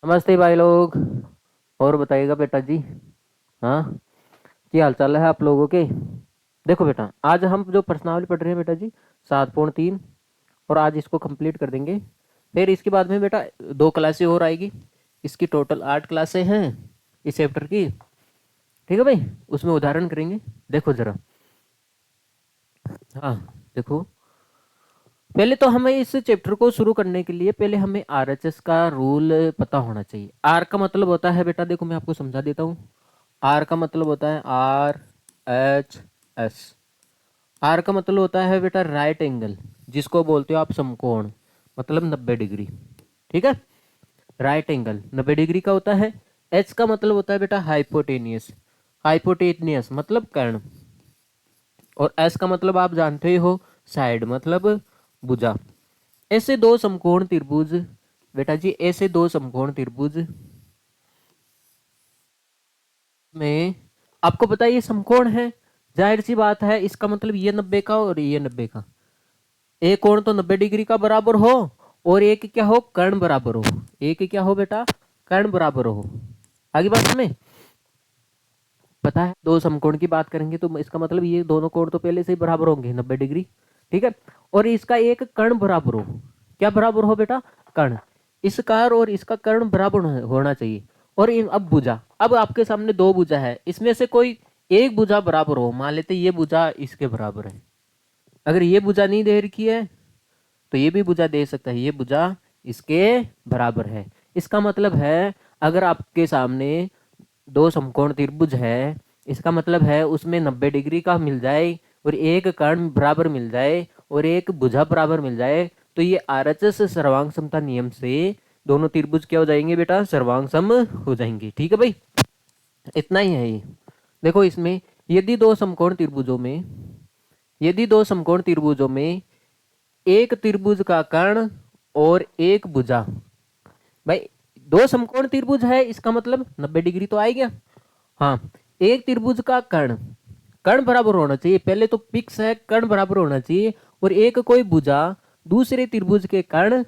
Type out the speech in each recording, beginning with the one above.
नमस्ते भाई लोग। और बताइएगा बेटा जी। हाँ, क्या हाल चाल है आप लोगों के। देखो बेटा, आज हम जो प्रश्नावली पढ़ रहे हैं बेटा जी, 7.3, और आज इसको कंप्लीट कर देंगे। फिर इसके बाद में बेटा 2 क्लासें और आएगी। इसकी टोटल 8 क्लासें हैं इस चैप्टर की। ठीक है भाई, उसमें उदाहरण करेंगे। देखो जरा। हाँ, देखो, पहले तो हमें इस चैप्टर को शुरू करने के लिए पहले हमें आरएचएस का रूल पता होना चाहिए। आर का मतलब होता है बेटा, देखो मैं आपको समझा देता हूँ। आर का मतलब होता है RHS। आर का मतलब होता है बेटा राइट एंगल, जिसको बोलते हो आप समकोण, मतलब 90 डिग्री। ठीक है, राइट एंगल 90 डिग्री का होता है। एच का मतलब होता है बेटा हाइपोटेनियस। हाइपोटेनियस मतलब कर्ण। और एस का मतलब आप जानते ही हो, साइड मतलब भुजा। ऐसे दो समकोण त्रिभुज बेटा जी, ऐसे दो समकोण त्रिभुज में आपको पता है ये समकोण है। जाहिर सी बात है, इसका मतलब ये 90 का और ये 90 का। एक कोण तो 90 डिग्री का बराबर हो, और एक क्या हो, कर्ण बराबर हो। एक क्या हो बेटा, कर्ण बराबर हो। आगे बात हमें पता है, दो समकोण की बात करेंगे तो इसका मतलब ये दोनों कोण तो पहले से ही बराबर होंगे 90 डिग्री। ठीक है, और इसका एक कर्ण बराबर हो। क्या बराबर हो बेटा, कर्ण। इस कार और इसका कर्ण बराबर होना चाहिए। और इन अब भुजा, अब आपके सामने दो भुजा है, इसमें से कोई एक भुजा बराबर हो। मान लेते ये भुजा इसके बराबर है। अगर ये भुजा नहीं दे रखी है तो ये भी भुजा दे सकता है, ये भुजा इसके बराबर है। इसका मतलब है, अगर आपके सामने दो समकोण त्रिभुज है, इसका मतलब है उसमें 90 डिग्री का मिल जाए, और एक कर्ण बराबर मिल जाए, और एक भुजा बराबर मिल जाए, तो ये आरएचएस सर्वांग समता नियम से दोनों त्रिभुज क्या हो जाएंगे बेटा, सर्वांग सम हो जाएंगे। ठीक है भाई, इतना ही है ये। देखो इसमें, यदि दो समकोण त्रिभुजों में यदि दो समकोण त्रिभुजों में एक त्रिभुज का कर्ण और एक भुजा, भाई दो समकोण त्रिभुज है, इसका मतलब 90 डिग्री तो आ ही गया। हाँ, एक त्रिभुज का कर्ण, कर्ण बराबर होना चाहिए, पहले तो फिक्स है, कर्ण बराबर होना चाहिए। और एक कोई भुजा दूसरे त्रिभुज के कर्ण,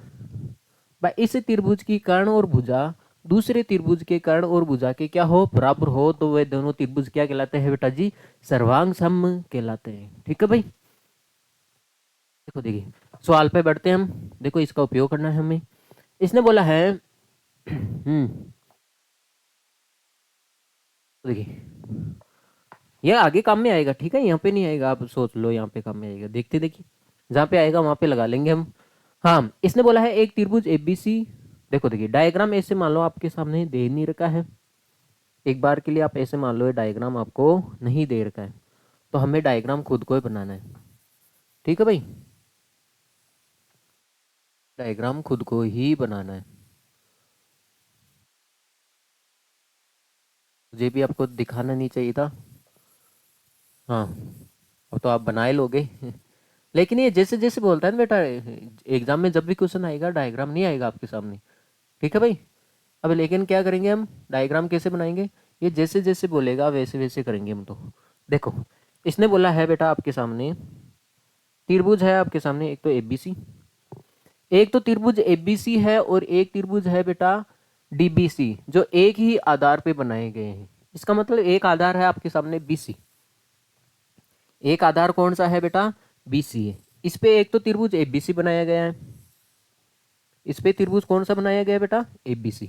भाई इस त्रिभुज की कर्ण और भुजा दूसरे त्रिभुज के कर्ण और भुजा के क्या हो, बराबर हो, तो वे दोनों त्रिभुज क्या कहलाते हैं बेटा जी, सर्वांग सम कहलाते हैं। ठीक है भाई, देखो देखिए, सवाल पे बढ़ते हैं हम। देखो इसका उपयोग करना है हमें। इसने बोला है देखिए, ये आगे काम में आएगा। ठीक है, यहाँ पे नहीं आएगा, आप सोच लो यहाँ पे काम में आएगा। देखते देखिए, जहाँ पे आएगा वहां पे लगा लेंगे हम। हाँ, इसने बोला है एक त्रिभुज एबीसी। देखो देखिए, डायग्राम ऐसे मान लो आपके सामने दे नहीं रखा है। एक बार के लिए आप ऐसे मान लो, ये डायग्राम आपको नहीं दे रखा है, तो हमें डायग्राम खुद को ही बनाना है। ठीक है भाई, डायग्राम खुद को ही बनाना है। मुझे भी आपको दिखाना नहीं चाहिए था। हाँ, अब तो आप बनाए लोगे लेकिन ये जैसे जैसे बोलता है ना बेटा, एग्जाम में जब भी क्वेश्चन आएगा डायग्राम नहीं आएगा आपके सामने। ठीक है भाई, अब लेकिन क्या करेंगे हम, डायग्राम कैसे बनाएंगे, ये जैसे जैसे बोलेगा वैसे वैसे करेंगे हम तो। देखो, इसने बोला है बेटा आपके सामने त्रिभुज है, आपके सामने एक तो एबीसी, एक तो त्रिभुज एबीसी है, और एक त्रिभुज है बेटा डीबीसी, जो एक ही आधार पे बनाए गए हैं। इसका मतलब एक आधार है आपके सामने बीसी। एक आधार कौन सा है बेटा, बीसी है। इस पे एक तो त्रिभुज एबीसी बनाया गया है, इस पे त्रिभुज कौन सा बनाया गया बेटा, एबीसी।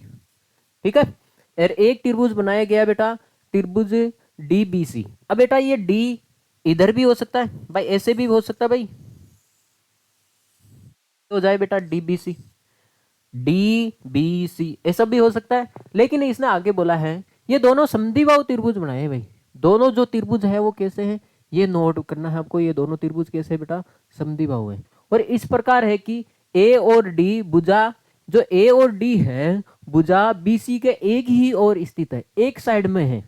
ठीक है, और एक त्रिभुज बनाया गया बेटा, त्रिभुज डीबीसी। अब बेटा ये डी इधर भी हो सकता है भाई, ऐसे भी हो सकता है भाई, हो जाए बेटा डीबीसी। डीबीसी ऐसा भी हो सकता है, लेकिन इसने आगे बोला है ये दोनों समद्विबाहु त्रिभुज बनाए भाई। दोनों जो त्रिभुज है वो कैसे हैं, ये नोट करना है आपको। ये दोनों त्रिभुज कैसे है बेटा, समद्विबाहु है। और इस प्रकार है कि ए और डी भुजा, जो ए और डी है भुजा बीसी के एक ही ओर स्थित है, एक साइड में है।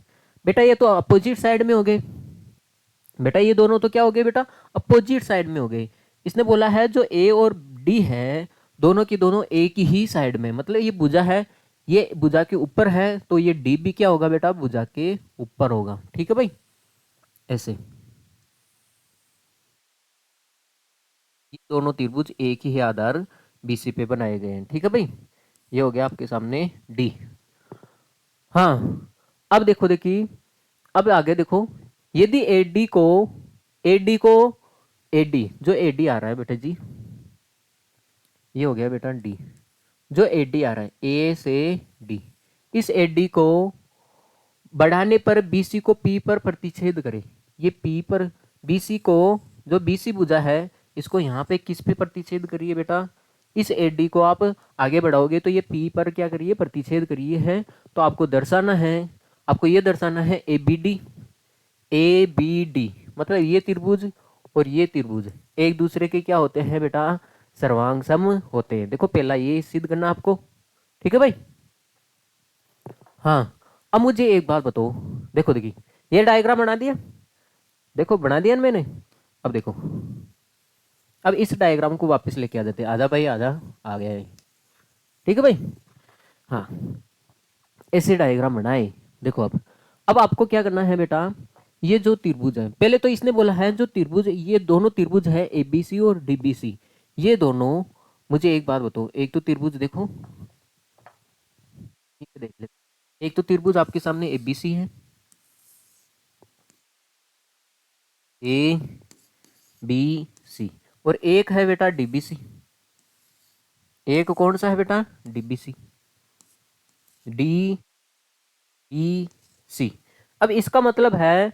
बेटा ये तो अपोजिट साइड में हो गए। बेटा ये दोनों तो क्या हो गए बेटा, अपोजिट साइड में हो गए। इसने बोला है जो ए और डी है, दोनों की दोनों एक ही साइड में, मतलब ये भुजा है, ये भुजा के ऊपर है, तो ये डी भी क्या होगा बेटा, भुजा के ऊपर होगा। ठीक है भाई, ऐसे ये दोनों त्रिभुज एक ही आधार बीसी पे बनाए गए हैं। ठीक है भाई, ये हो गया आपके सामने डी। हाँ, अब देखो, देखिए अब आगे देखो, यदि एडी को एडी जो एडी आ रहा है बेटा जी, ये हो गया बेटा डी। जो एडी आ रहा है ए से डी, इस एडी को बढ़ाने पर बीसी को पी पर प्रतिच्छेद करे। ये पी पर बीसी को, जो बीसी भुजा है, इसको यहाँ पे किस पे प्रतिच्छेद करिए बेटा, इस एडी को आप आगे बढ़ाओगे तो ये पी पर क्या करिए, प्रतिच्छेद करिए है। तो आपको दर्शाना है, आपको ये दर्शाना है ए बी डी, मतलब ये त्रिभुज और ये त्रिभुज एक दूसरे के क्या होते हैं बेटा, सर्वांग सम होते हैं। देखो पहला ये सिद्ध करना आपको, ठीक है भाई। हाँ, अब मुझे एक बात बताओ, देखो देखिए ये डायग्राम बना दिया, देखो बना दिया ना मैंने। अब देखो, अब इस डायग्राम को वापस लेके आ जाते, आजा भाई आजा, आ गया है, ठीक है भाई। हाँ, ऐसे डायग्राम बनाए। देखो अब आपको क्या करना है बेटा, ये जो त्रिभुज है, पहले तो इसने बोला है जो त्रिभुज, ये दोनों त्रिभुज है एबीसी और डीबीसी, ये दोनों, मुझे एक बात बताओ, एक तो त्रिभुज देखो, देख ले, एक तो त्रिभुज आपके सामने एबीसी है, ए बी सी, और एक है बेटा डीबीसी। एक कौन सा है बेटा, डीबीसी, डी ई सी। अब इसका मतलब है,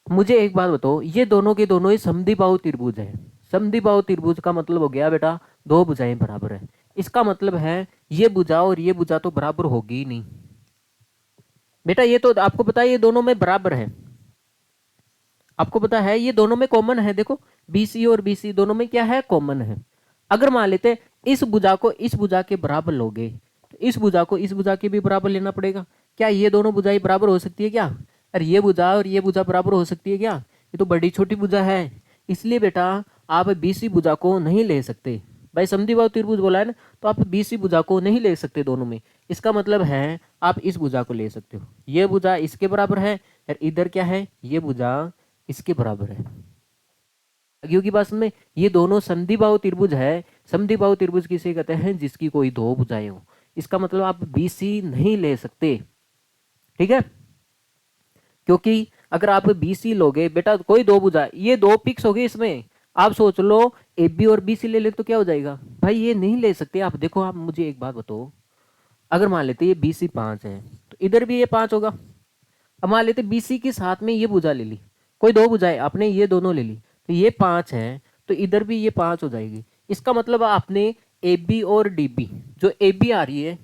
मुझे एक बात बताओ, ये दोनों के दोनों ही समद्विबाहु त्रिभुज है। समद्विबाहु त्रिभुज का मतलब हो गया बेटा दो भुजाएं बराबर है। इसका मतलब है ये भुजा और ये भुजा तो बराबर होगी ही नहीं बेटा, ये तो आपको पता है ये दोनों में बराबर है, आपको पता है ये दोनों में कॉमन है। देखो बीसी और बीसी दोनों में क्या है, कॉमन है। अगर मान लेते इस भुजा को इस भुजा के बराबर लोगे, तो इस भुजा को इस भुजा के भी बराबर लेना पड़ेगा। क्या ये दोनों भुजाएं बराबर हो सकती है क्या, अरे ये भुजा और ये भुजा बराबर हो सकती है क्या, ये तो बड़ी छोटी भुजा है। इसलिए बेटा आप बीसी भुजा को नहीं ले सकते भाई, समद्विबाहु त्रिभुज बोला है ना, तो आप बीसी भुजा को नहीं ले सकते दोनों में। इसका मतलब है आप इस भुजा को ले सकते हो, ये भुजा इसके बराबर है, और इधर क्या है, ये भुजा इसके बराबर है। क्योंकि बात में ये दोनों समद्विबाहु त्रिभुज है। समद्विबाहु त्रिभुज किसे कहते हैं, जिसकी कोई दो भुजाएं हो। इसका मतलब आप बीसी नहीं ले सकते, ठीक है। क्योंकि अगर आप बीसी लोगे बेटा, कोई दो भुजा, ये दो पिक्स हो गए इसमें, आप सोच लो ए बी और बी सी ले ले तो क्या हो जाएगा भाई, ये नहीं ले सकते आप। देखो आप मुझे एक बात बताओ, अगर मान लेते ये बी सी 5 है, तो इधर भी ये 5 होगा। अब मान लेते बी सी के साथ में ये भुजा ले ली, कोई दो भुजाएं आपने ये दोनों ले ली, तो ये 5 है, तो इधर भी ये 5 हो जाएगी। इसका मतलब आपने ए बी और डी बी, जो ए बी आ रही है,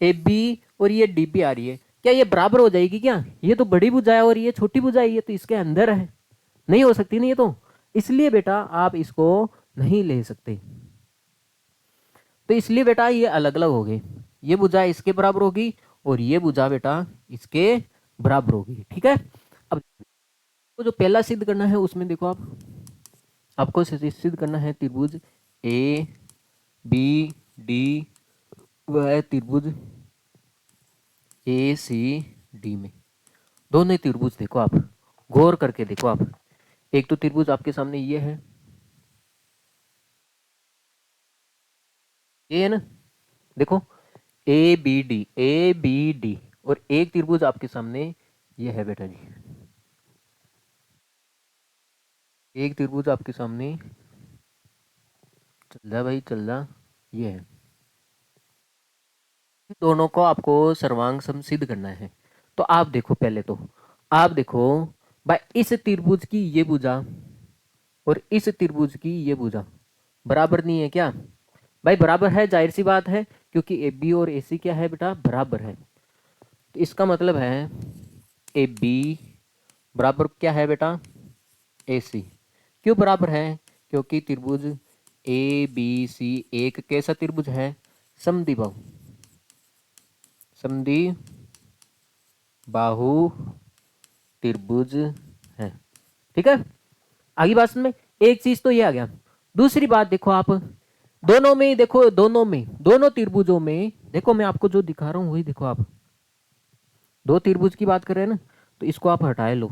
ए बी और ये डी बी आ रही है, क्या ये बराबर हो जाएगी क्या, ये तो बड़ी भुजा है और ये छोटी भुजा है, ये तो इसके अंदर है, नहीं हो सकती ना ये तो। इसलिए बेटा आप इसको नहीं ले सकते। तो इसलिए बेटा ये अलग अलग हो गए, ये भुजा इसके बराबर होगी और ये भुजा बेटा इसके बराबर होगी, ठीक है। अब तो जो पहला सिद्ध करना है उसमें देखो आपको सिद्ध करना है त्रिभुज ए बी डी व त्रिभुज ए सी डी में, दोनों त्रिभुज देखो आप, गौर करके देखो आप। एक तो त्रिभुज आपके सामने ये है, ये है ना, देखो ए बी डी, और एक त्रिभुज आपके सामने ये है बेटा जी, एक त्रिभुज आपके सामने, चल जा भाई चल जा, ये है। दोनों को आपको सर्वांग सम सिद्ध करना है। तो आप देखो, पहले तो आप देखो भाई, इस त्रिभुज की ये भुजा और इस त्रिभुज की ये भुजा बराबर नहीं है क्या भाई, बराबर है, जाहिर सी बात है, क्योंकि ए बी और ए सी क्या है बेटा, बराबर है। तो इसका मतलब है ए बी बराबर क्या है बेटा, ए सी। क्यों बराबर है, क्योंकि त्रिभुज ए बी सी एक कैसा त्रिभुज है, समद्विबाहु, समद्विबाहु त्रिभुज है, ठीक है। आगे बात में एक चीज तो ये आ गया। दूसरी बात देखो आप, दोनों में देखो, दोनों त्रिभुजों में देखो, मैं आपको जो दिखा रहा हूं वही देखो आप, दो त्रिभुज की बात कर रहे हैं ना, तो इसको आप हटाए लो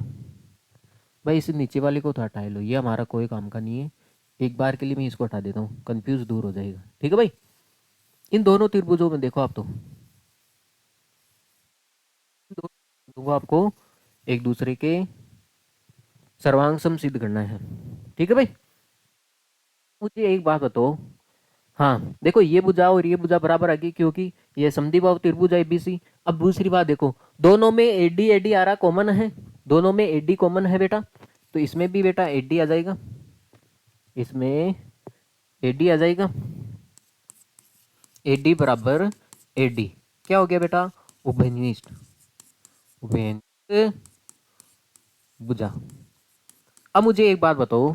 भाई, इस नीचे वाले को तो हटाए लो, ये हमारा कोई काम का नहीं है। एक बार के लिए मैं इसको हटा देता हूँ, कंफ्यूज दूर हो जाएगा, ठीक है भाई। इन दोनों त्रिभुजों में देखो आप तो दूंगा आपको एक दूसरे के सर्वांग सम सिद्ध करना है। ठीक है भाई, मुझे एक बात बताओ। हाँ देखो, ये भुजा और ये भुजा बराबर आ गई क्योंकि ये समद्विबाहु त्रिभुज है एबीसी। अब दूसरी बात देखो, दोनों में एडी एडी आ रहा कॉमन है, दोनों में एडी कॉमन है बेटा, तो इसमें भी बेटा एडी आ जाएगा, इसमें एडी आ जाएगा। एडी बराबर एडी क्या हो गया बेटा, उभयनिष्ठ उभयनिष्ठ भुजा। अब मुझे एक बात बताओ,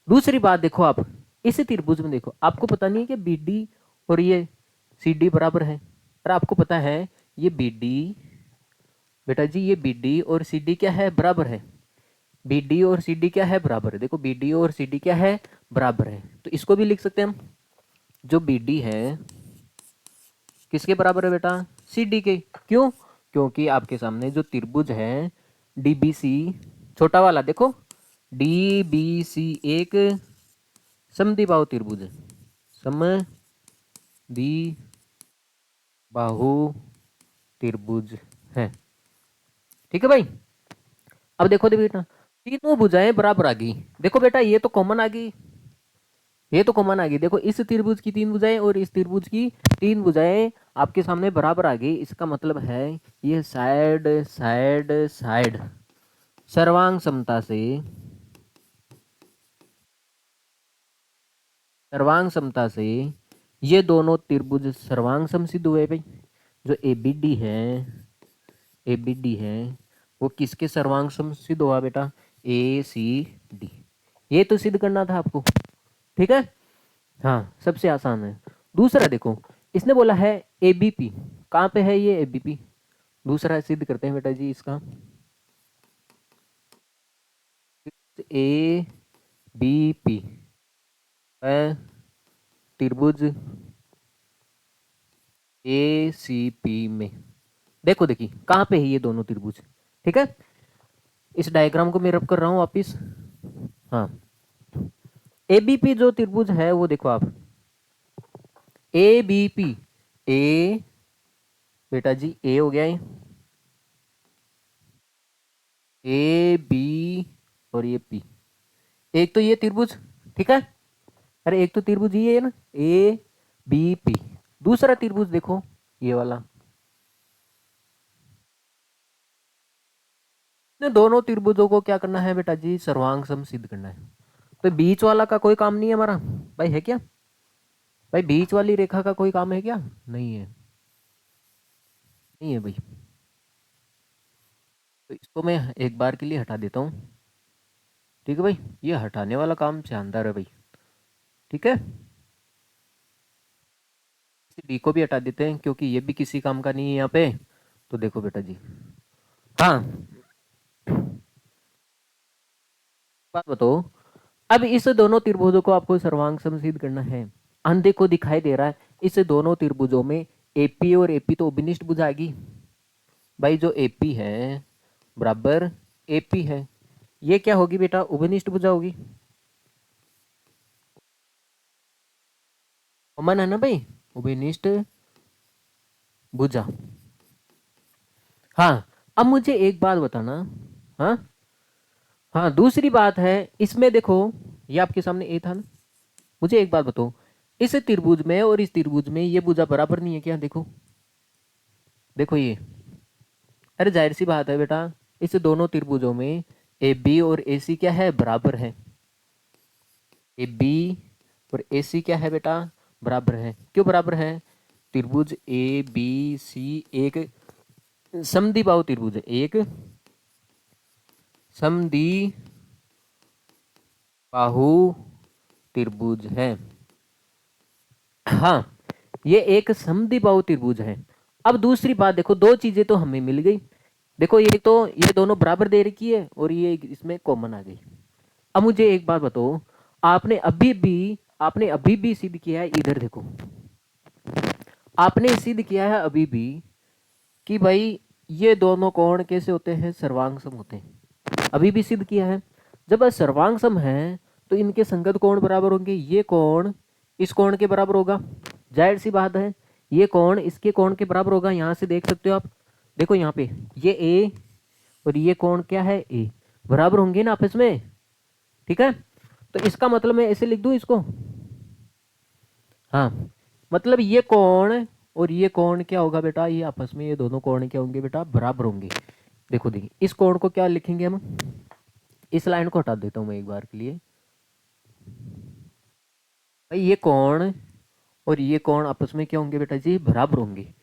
दूसरी बात देखो, आप इस त्रिभुज में देखो, आपको पता नहीं है कि बी डी और ये सी डी बराबर है, पर आपको पता है ये बी डी, बेटा जी ये बी डी और सी डी क्या है, बराबर है। बी डी और सी डी क्या है, बराबर है। देखो बी डी और सी डी क्या है, बराबर है, तो इसको भी लिख सकते हैं हम। जो बी डी है किसके बराबर है बेटा, सी डी के। क्यों, क्योंकि आपके सामने जो त्रिभुज है डी बी सी, छोटा वाला देखो, डी बी सी एक समद्विबाहु त्रिभुज है, समद्विबाहु त्रिभुज है। ठीक है भाई, अब देखो बेटा, तीनों भुजाएं बराबर आ गई। देखो बेटा ये तो कॉमन आ गई, ये तो कॉमन आ गई। देखो इस त्रिभुज की तीन भुजाएं और इस त्रिभुज की तीन भुजाएं आपके सामने बराबर आ गई। इसका मतलब है ये साइड साइड साइड सर्वांग समता से, सर्वांग समता से ये दोनों त्रिभुज सर्वांग सम सिद्ध हुए भाई। जो एबीडी है, एबीडी है वो किसके सर्वांग सम सिद्ध हुआ बेटा, ए सी डी। ये तो सिद्ध करना था आपको। ठीक है, हाँ सबसे आसान है। दूसरा देखो, इसने बोला है एबीपी, कहाँ पे है ये एबीपी, दूसरा सिद्ध करते हैं बेटा जी इसका। ए बी पी है त्रिभुज ए सी पी में। देखो देखिए कहाँ पे है ये दोनों त्रिभुज। ठीक है, इस डायग्राम को मैं रब कर रहा हूँ वापिस। हाँ, एबीपी जो त्रिभुज है वो देखो आप, ए बी पी, ए बेटा जी ए हो गया है, ए बी और ये पी, एक तो ये त्रिभुज। ठीक है, अरे एक तो त्रिभुज ये है ना, ए बी पी। दूसरा त्रिभुज देखो ये वाला, दोनों त्रिभुजों को क्या करना है बेटा जी, सर्वांग सम सिद्ध करना है। तो बीच वाला का कोई काम नहीं है हमारा भाई, है क्या भाई, बीच वाली रेखा का कोई काम है क्या, नहीं है, नहीं है भाई। तो इसको मैं एक बार के लिए हटा देता हूँ। ठीक है भाई, ये हटाने वाला काम शानदार है भाई। ठीक है, डी को भी हटा देते हैं क्योंकि ये भी किसी काम का नहीं है यहाँ पे। तो देखो बेटा जी, हाँ बात बताओ, अब इस दोनों त्रिभुजों को आपको सर्वांग समसिद्ध करना है। अंधे को दिखाई दे रहा है इस दोनों त्रिभुजों में एपी और एपी तो उभयनिष्ठ भुजा आएगी भाई। जो एपी है बराबर एपी है, ये क्या होगी बेटा, उभयनिष्ठ भुजा होगी। कॉमन है ना भाई, उभयनिष्ठ भुजा। हाँ, अब मुझे एक बात बताना। हाँ हाँ, दूसरी बात है इसमें देखो, ये आपके सामने ए था ना, मुझे एक बात बताओ, इस त्रिभुज में और इस त्रिभुज में ये भुजा बराबर नहीं है क्या, देखो देखो ये, अरे जाहिर सी बात है बेटा, इस दोनों त्रिभुजों में ए बी और ए सी क्या है, बराबर है। ए बी और ए सी क्या है बेटा, बराबर है। क्यों बराबर है, त्रिभुज ए बी सी एक समद्विबाहु त्रिभुज है, एक समद्विबाहु त्रिभुज है। हाँ, ये एक समद्विबाहु त्रिभुज है। अब दूसरी बात देखो, दो चीजें तो हमें मिल गई। देखो ये तो ये दोनों बराबर दे रखी है और ये इसमें कॉमन आ गई। अब मुझे एक बात बताओ, आपने अभी भी सिद्ध किया है, इधर देखो, आपने सिद्ध किया है अभी भी कि भाई ये दोनों कोण कैसे होते हैं, सर्वांग सम होते हैं। अभी भी सिद्ध किया है। जब सर्वांग सम है तो इनके संगत कोण बराबर होंगे। ये कोण इस कोण के बराबर होगा, जाहिर सी बात है। ये कोण इसके कोण के बराबर होगा, यहाँ से देख सकते हो आप, देखो यहाँ पे ये ए और ये कोण क्या है ए, बराबर होंगे ना आपस में, ठीक है। तो इसका मतलब मैं ऐसे लिख दूं इसको, हाँ, मतलब ये कोण और ये कोण क्या होगा बेटा, ये आपस में ये दोनों कोण क्या होंगे बेटा, बराबर होंगे। देखो देखिए इस कोण को क्या लिखेंगे हम, इस लाइन को हटा देता हूं मैं एक बार के लिए, भाई ये कोण और ये कोण आपस में क्या होंगे बेटा जी, बराबर होंगे।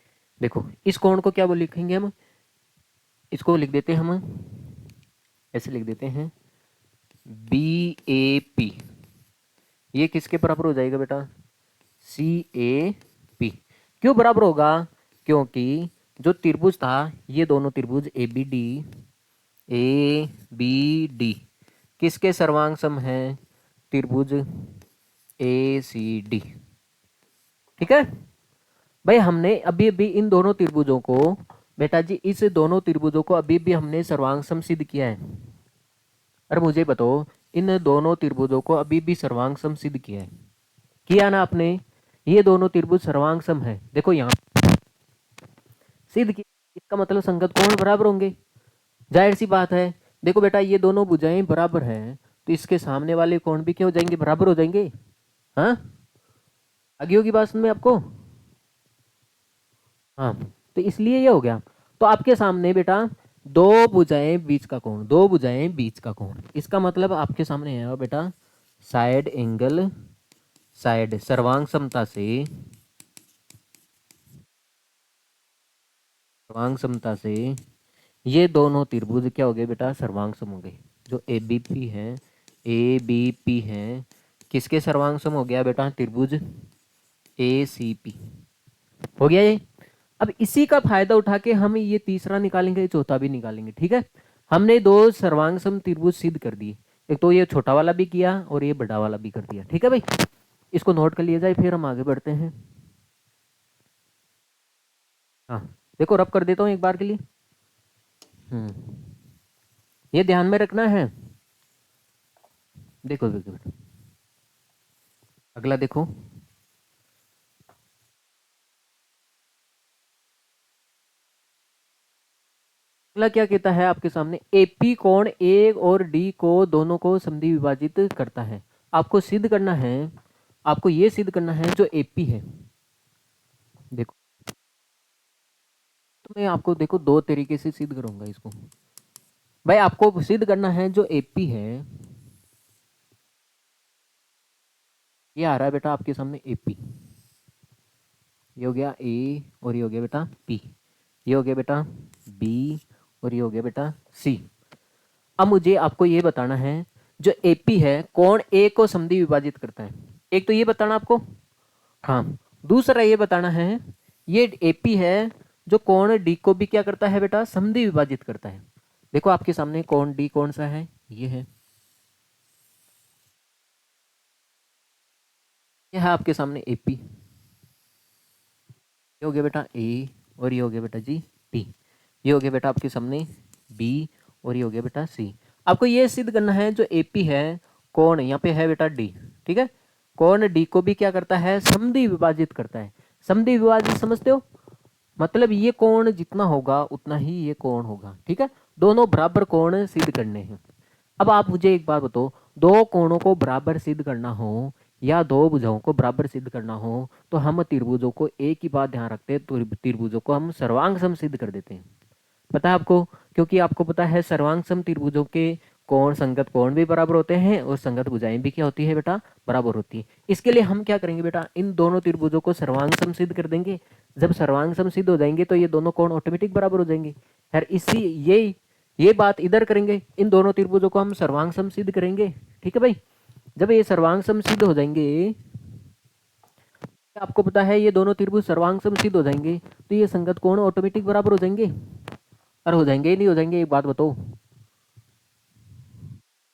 देखो इस कोण को क्या वो लिखेंगे हम, इसको लिख देते हैं हम, ऐसे लिख देते हैं बी ए पी, ये किसके बराबर हो जाएगा बेटा, सी ए पी। क्यों बराबर होगा, क्योंकि जो त्रिभुज था, ये दोनों त्रिभुज ए बी डी किसके सर्वांग सम है, त्रिभुज ए सी डी, ठीक है। भाई हमने अभी अभी इन दोनों त्रिभुजों को बेटा जी, इस दोनों त्रिभुजों को अभी भी हमने सर्वांग सम सिद्ध किया है। अरे मुझे बताओ, इन दोनों त्रिभुजों को अभी भी सर्वांग सम सिद्ध किया है, किया ना आपने, ये दोनों त्रिभुज सर्वांग सम है, देखो यहाँ सिद्ध किया, इसका मतलब संगत कोण बराबर होंगे, जाहिर सी बात है। देखो बेटा ये दोनों भुजाएं बराबर हैं, तो इसके सामने वाले कोण भी क्या हो जाएंगे, बराबर हो जाएंगे। हाँ, आगे होगी बात समझ में आपको, हाँ, तो इसलिए ये हो गया। तो आपके सामने बेटा दो भुजाएं बीच का कोण, दो भुजाएं बीच का कोण, इसका मतलब आपके सामने है बेटा साइड एंगल, साइड सर्वांग समता से, सर्वांग समता से ये दोनों त्रिभुज क्या हो गए बेटा, सर्वांग सम हो गए। जो ए बी पी है, ए बी पी है, किसके सर्वांग सम हो गया बेटा, त्रिभुज ए सी पी हो गया ये। अब इसी का फायदा उठा के हम ये तीसरा निकालेंगे, चौथा भी निकालेंगे, ठीक है। हमने दो सर्वांग सम त्रिभुज सिद्ध कर दिए, एक तो ये छोटा वाला भी किया और ये बड़ा वाला भी कर दिया, ठीक है भाई। इसको नोट कर लिया जाए, फिर हम आगे बढ़ते हैं। हाँ, देखो रब कर देता हूँ एक बार के लिए। ये ध्यान में रखना है। देखो देखो बेटा, अगला देखो, अगला क्या कहता है आपके सामने, एपी कोण ए और डी को दोनों को समद्वि विभाजित करता है। आपको सिद्ध करना है, आपको ये सिद्ध करना है जो एपी है। देखो तो मैं आपको देखो दो तरीके से सिद्ध करूंगा इसको। भाई आपको सिद्ध करना है जो एपी है, ये आ रहा है बेटा आपके सामने एपी, ये हो गया ए और ये हो गया बेटा पी, ये हो गया बेटा बी और ये हो गया बेटा सी। अब मुझे आपको ये बताना है जो एपी है कोण ए को समद्वि विभाजित करता है, एक तो ये बताना आपको, हाँ, दूसरा ये बताना है ये एपी है जो कोण डी को भी क्या करता है बेटा, समद्वि विभाजित करता है। देखो आपके सामने कोण डी कौन सा है, ये है, ये है आपके सामने एपी, ये हो गया बेटा ए और ये हो गया बेटा जी पी, ये हो गया बेटा आपके सामने बी और ये हो गया बेटा सी। आपको ये सिद्ध करना है जो एपी है कौन यहाँ पे है बेटा डी, ठीक है, कौन डी को भी क्या करता है, समद्वि विभाजित करता है। समद्वि विभाजित समझते हो, मतलब ये कोण जितना होगा उतना ही ये कोण होगा, ठीक है। दोनों बराबर कोण सिद्ध करने हैं। अब आप मुझे एक बात बताओ, दो कोणों को बराबर सिद्ध करना हो या दो भुजाओं को बराबर सिद्ध करना हो, तो हम त्रिभुजों को एक ही बात ध्यान रखते हैं, तो त्रिभुजों को हम सर्वांग सम सिद्ध कर देते हैं। पता है आपको, क्योंकि आपको पता है सर्वांग सम त्रिभुजों के कोण, संगत कोण भी बराबर होते हैं और संगत भुजाएं भी क्या होती है बेटा, बराबर होती है। इसके लिए हम क्या करेंगे बेटा, इन दोनों त्रिभुजों को सर्वांग सम सिद्ध कर देंगे। जब सर्वांग सम सिद्ध हो जाएंगे तो ये दोनों कोण ऑटोमेटिक बराबर हो जाएंगे। यार इसी ये बात इधर करेंगे, इन दोनों त्रिभुजों को हम सर्वांग सम सिद्ध करेंगे, ठीक है भाई। जब ये सर्वांग सम सिद्ध हो जाएंगे, आपको पता है ये दोनों त्रिभुज सर्वांग सम सिद्ध हो जाएंगे, तो ये संगत कोण ऑटोमेटिक बराबर हो जाएंगे। और हो जाएंगे नहीं हो जाएंगे, एक बात बताओ,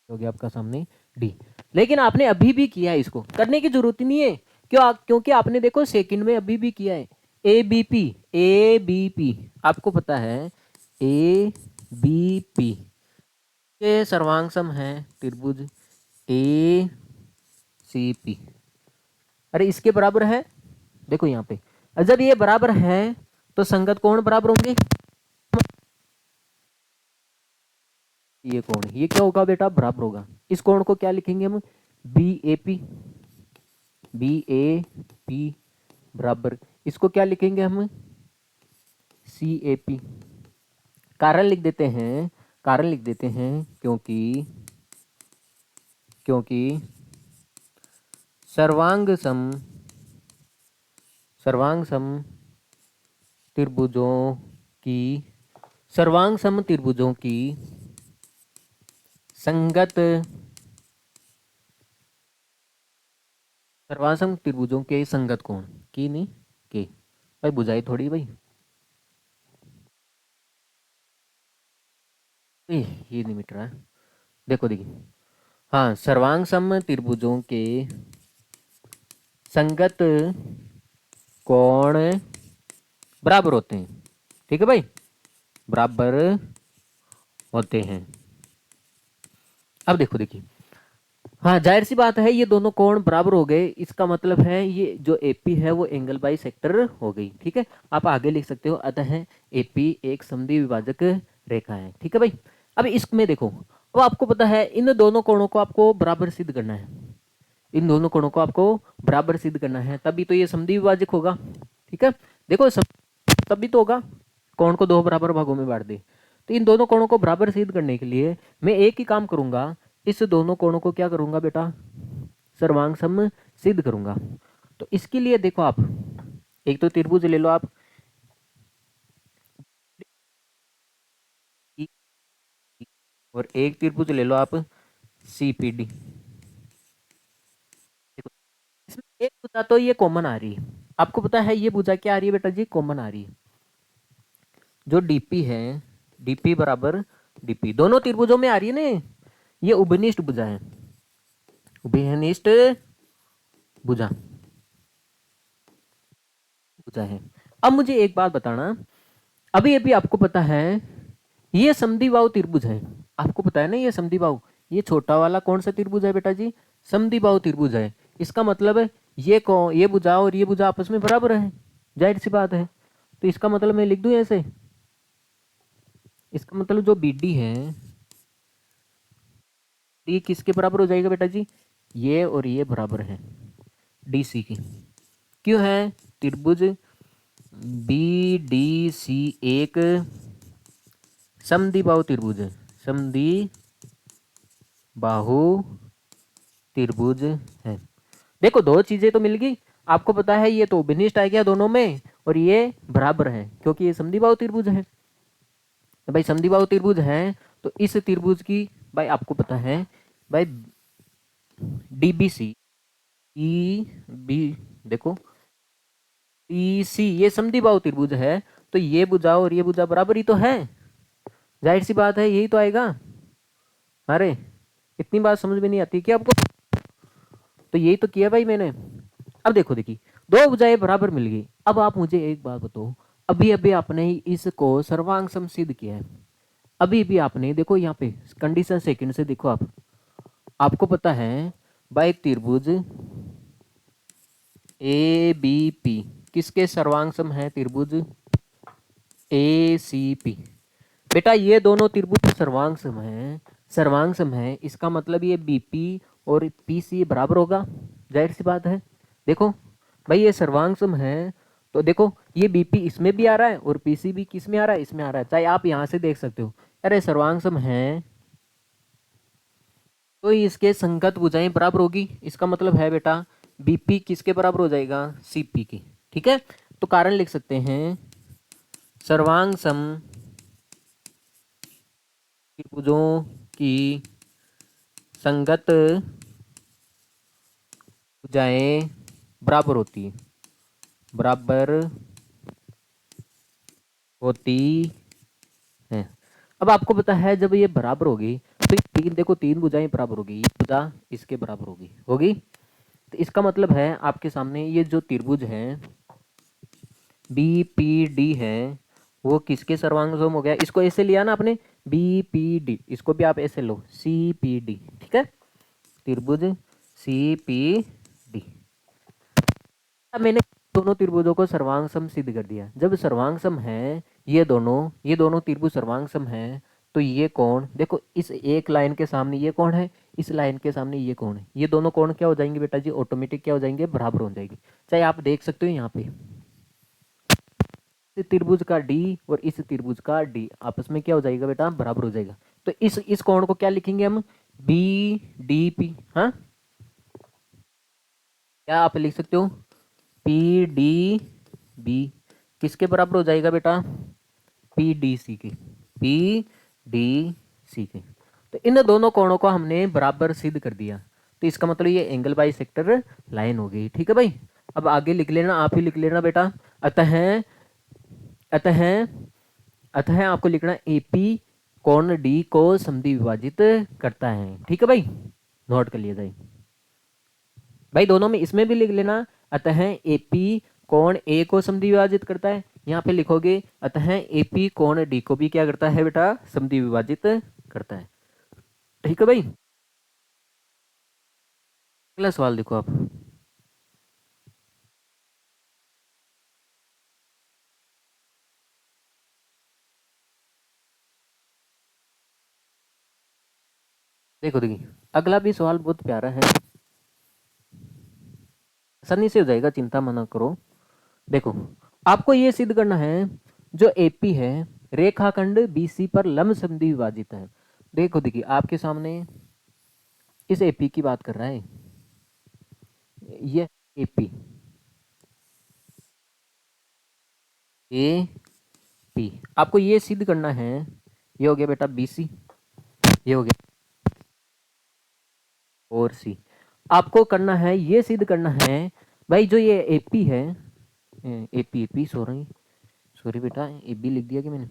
हो गया आपका सामने डी। लेकिन आपने अभी भी किया है, इसको करने की जरूरत नहीं है, क्योंकि आपने देखो सेकंड में अभी भी किया है। ए बी पी आपको पता है, ए बी पी के सर्वांग सम है त्रिभुज ए सी पी। अरे इसके बराबर है, देखो यहाँ पे, और जब ये बराबर है तो संगत कोण बराबर होंगे। ये कोण, ये क्या होगा बेटा, बराबर होगा। इस कोण को क्या लिखेंगे हम, B A P, B A P बराबर, इसको क्या लिखेंगे हम, सी ए पी। कारण लिख देते हैं, कारण लिख देते हैं क्योंकि क्योंकि सर्वांग सम त्रिभुजों की सर्वांग सम त्रिभुजों की संगत सर्वासम त्रिभुजों के संगत कोण की नहीं के, भाई बुझाई थोड़ी भाई, ये नहीं मिट रहा है। देखो देखिए, हाँ, सर्वांग सम त्रिभुजों के संगत कोण बराबर होते हैं। ठीक है भाई, बराबर होते हैं। अब देखो देखिए, हाँ जाहिर सी बात है, ये दोनों कोण बराबर हो गए, इसका मतलब है ये जो एपी है वो एंगल बाई सेक्टर हो गई। ठीक है, आप आगे लिख सकते हो, अतः एपी एक समद्वि विभाजक रेखा है। ठीक है भाई, अब इसमें देखो, अब आपको पता है इन दोनों कोणों को आपको बराबर सिद्ध करना है, इन दोनों कोणों को आपको बराबर सिद्ध करना है, तभी तो ये समद्वि विभाजक होगा। ठीक है, देखो तभी तो होगा, कोण को दो बराबर भागों में बांट दे। तो इन दोनों कोणों को बराबर सिद्ध करने के लिए मैं एक ही काम करूंगा, इस दोनों कोणों को क्या करूंगा बेटा, सर्वांग सम सिद्ध करूंगा। तो इसके लिए देखो आप, एक तो त्रिभुज ले लो आप, और एक त्रिभुज ले लो आप सीपीडी। देखो, इसमें एक भुजा तो ये कॉमन आ रही है, आपको पता है ये भुजा क्या आ रही है बेटा जी, कॉमन आ रही है। जो डीपी है, डीपी बराबर डीपी दोनों त्रिभुजों में आ रही है ना, ये उभयनिष्ठ भुजा है, उभयनिष्ठ भुजा भुजा है। अब मुझे एक बात बताना, अभी अभी आपको पता है ये समद्विबाहु त्रिभुज है, आपको पता है ना ये समद्विबाहु, ये छोटा वाला कौन सा त्रिभुज है बेटा जी, समद्विबाहु त्रिभुज है। इसका मतलब है ये भुजा और ये भुजा आपस में बराबर है, जाहिर सी बात है। तो इसका मतलब मैं लिख दूं ऐसे, इसका मतलब जो बीडी है ये किसके बराबर हो जाएगा बेटा जी, ये और ये बराबर है डीसी की। क्यों है, त्रिभुज बी डी सी एक समद्विबाहु त्रिभुज है, समद्विबाहु त्रिभुज है। देखो दो चीजें तो मिल गई, आपको पता है ये तो विनिष्ट आ गया दोनों में, और ये बराबर है क्योंकि ये समद्विबाहु त्रिभुज है। तो भाई समद्विबाहु त्रिभुज है, तो इस त्रिभुज की भाई आपको पता है भाई डीबीसी ई बी, देखो ईसी ये समद्विबाहु त्रिभुज है, तो ये भुजा और ये भुजा बराबर ही तो है, जाहिर सी बात है यही तो आएगा। अरे इतनी बात समझ में नहीं आती क्या आपको, तो यही तो किया भाई मैंने। अब देखो देखिए, दो भुजाएं बराबर मिल गई। अब आप मुझे एक बात बताओ, अभी अभी आपने इसको सर्वांग सम सिद्ध किया है, अभी भी आपने देखो यहाँ पे कंडीशन सेकंड से देखो आप, आपको पता है भाई त्रिभुज ए बी पी किसके सर्वांग सम है, त्रिभुज ए सी पी। बेटा ये दोनों त्रिभुज सर्वांग सम है, सर्वांग सम है, इसका मतलब ये बीपी और पीसी बराबर होगा, जाहिर सी बात है। देखो भाई ये सर्वांग सम है, तो देखो ये बीपी इसमें भी आ रहा है और पीसी भी किस में आ रहा है, इसमें आ रहा है, चाहे आप यहाँ से देख सकते हो। अरे सर्वांग सम है तो इसके संगत भुजाएं बराबर होगी, इसका मतलब है बेटा बीपी किसके बराबर हो जाएगा, सीपी के। ठीक है, तो कारण लिख सकते हैं सर्वांग सम त्रिभुजों की संगत भुजाएं बराबर होती है, बराबर होती है। अब आपको पता है जब ये बराबर होगी तो तीन, देखो तीन भुजाएं बराबर होगी, ये भुजा इसके बराबर होगी होगी, तो इसका मतलब है आपके सामने ये जो त्रिभुज है बी पी डी है वो किसके सर्वांगसम हो गया, इसको ऐसे लिया ना आपने बी पी डी, इसको भी आप ऐसे लो सी पी डी। ठीक है, त्रिभुज सी पी डी। अब मैंने दोनों त्रिभुजों को सर्वांग सम सिद्ध कर दिया। जब सर्वांग सम है ये दोनों त्रिभुज सर्वांग सम है, तो ये कोण देखो, इस एक लाइन के सामने ये कोण है, इस लाइन के सामने ये कोण है, ये दोनों कोण क्या हो जाएंगे बेटा जी, ऑटोमेटिक क्या हो जाएंगे, बराबर हो जाएंगे। चाहे आप देख सकते हो यहाँ पे इस त्रिभुज का डी और इस त्रिभुज का डी आपस में क्या हो जाएगा बेटा, बराबर हो जाएगा। तो इस कोण को क्या लिखेंगे हम, बी डी पी। हाँ, क्या आप लिख सकते हो, पी डी बी किसके बराबर हो जाएगा बेटा, पी डी सी के, पी डी सी के। तो इन दोनों कोणों को हमने बराबर सिद्ध कर दिया, तो इसका मतलब ये एंगल बाई सेक्टर लाइन हो गई। ठीक है भाई, अब आगे लिख लेना, आप ही लिख लेना बेटा। अतः अतः अतः आपको लिखना एपी कोण डी को समद्वि विभाजित करता है। ठीक है भाई, नोट कर लिया जाए भाई, दोनों में इसमें भी लिख लेना, अतः एपी कोण ए को समद्वि विभाजित करता है। यहाँ पे लिखोगे अतः एपी कोण डी को भी क्या करता है बेटा, समद्वि विभाजित करता है। ठीक है भाई, अगला सवाल देखो आप। देखो देखिए, अगला भी सवाल बहुत प्यारा है, आसानी से हो जाएगा, चिंता मत करो। देखो, आपको ये सिद्ध करना है जो एपी है रेखाखंड बीसी पर लंब समद्वि विभाजित है। देखो देखिए, आपके सामने इस एपी की बात कर रहा है, ये एपी ए पी, आपको ये सिद्ध करना है, ये हो गया बेटा बीसी, ये हो गया और सी। आपको करना है, ये सिद्ध करना है भाई, जो ये एपी है, एपी एपी सॉरी बेटा, ए बी लिख दिया कि मैंने।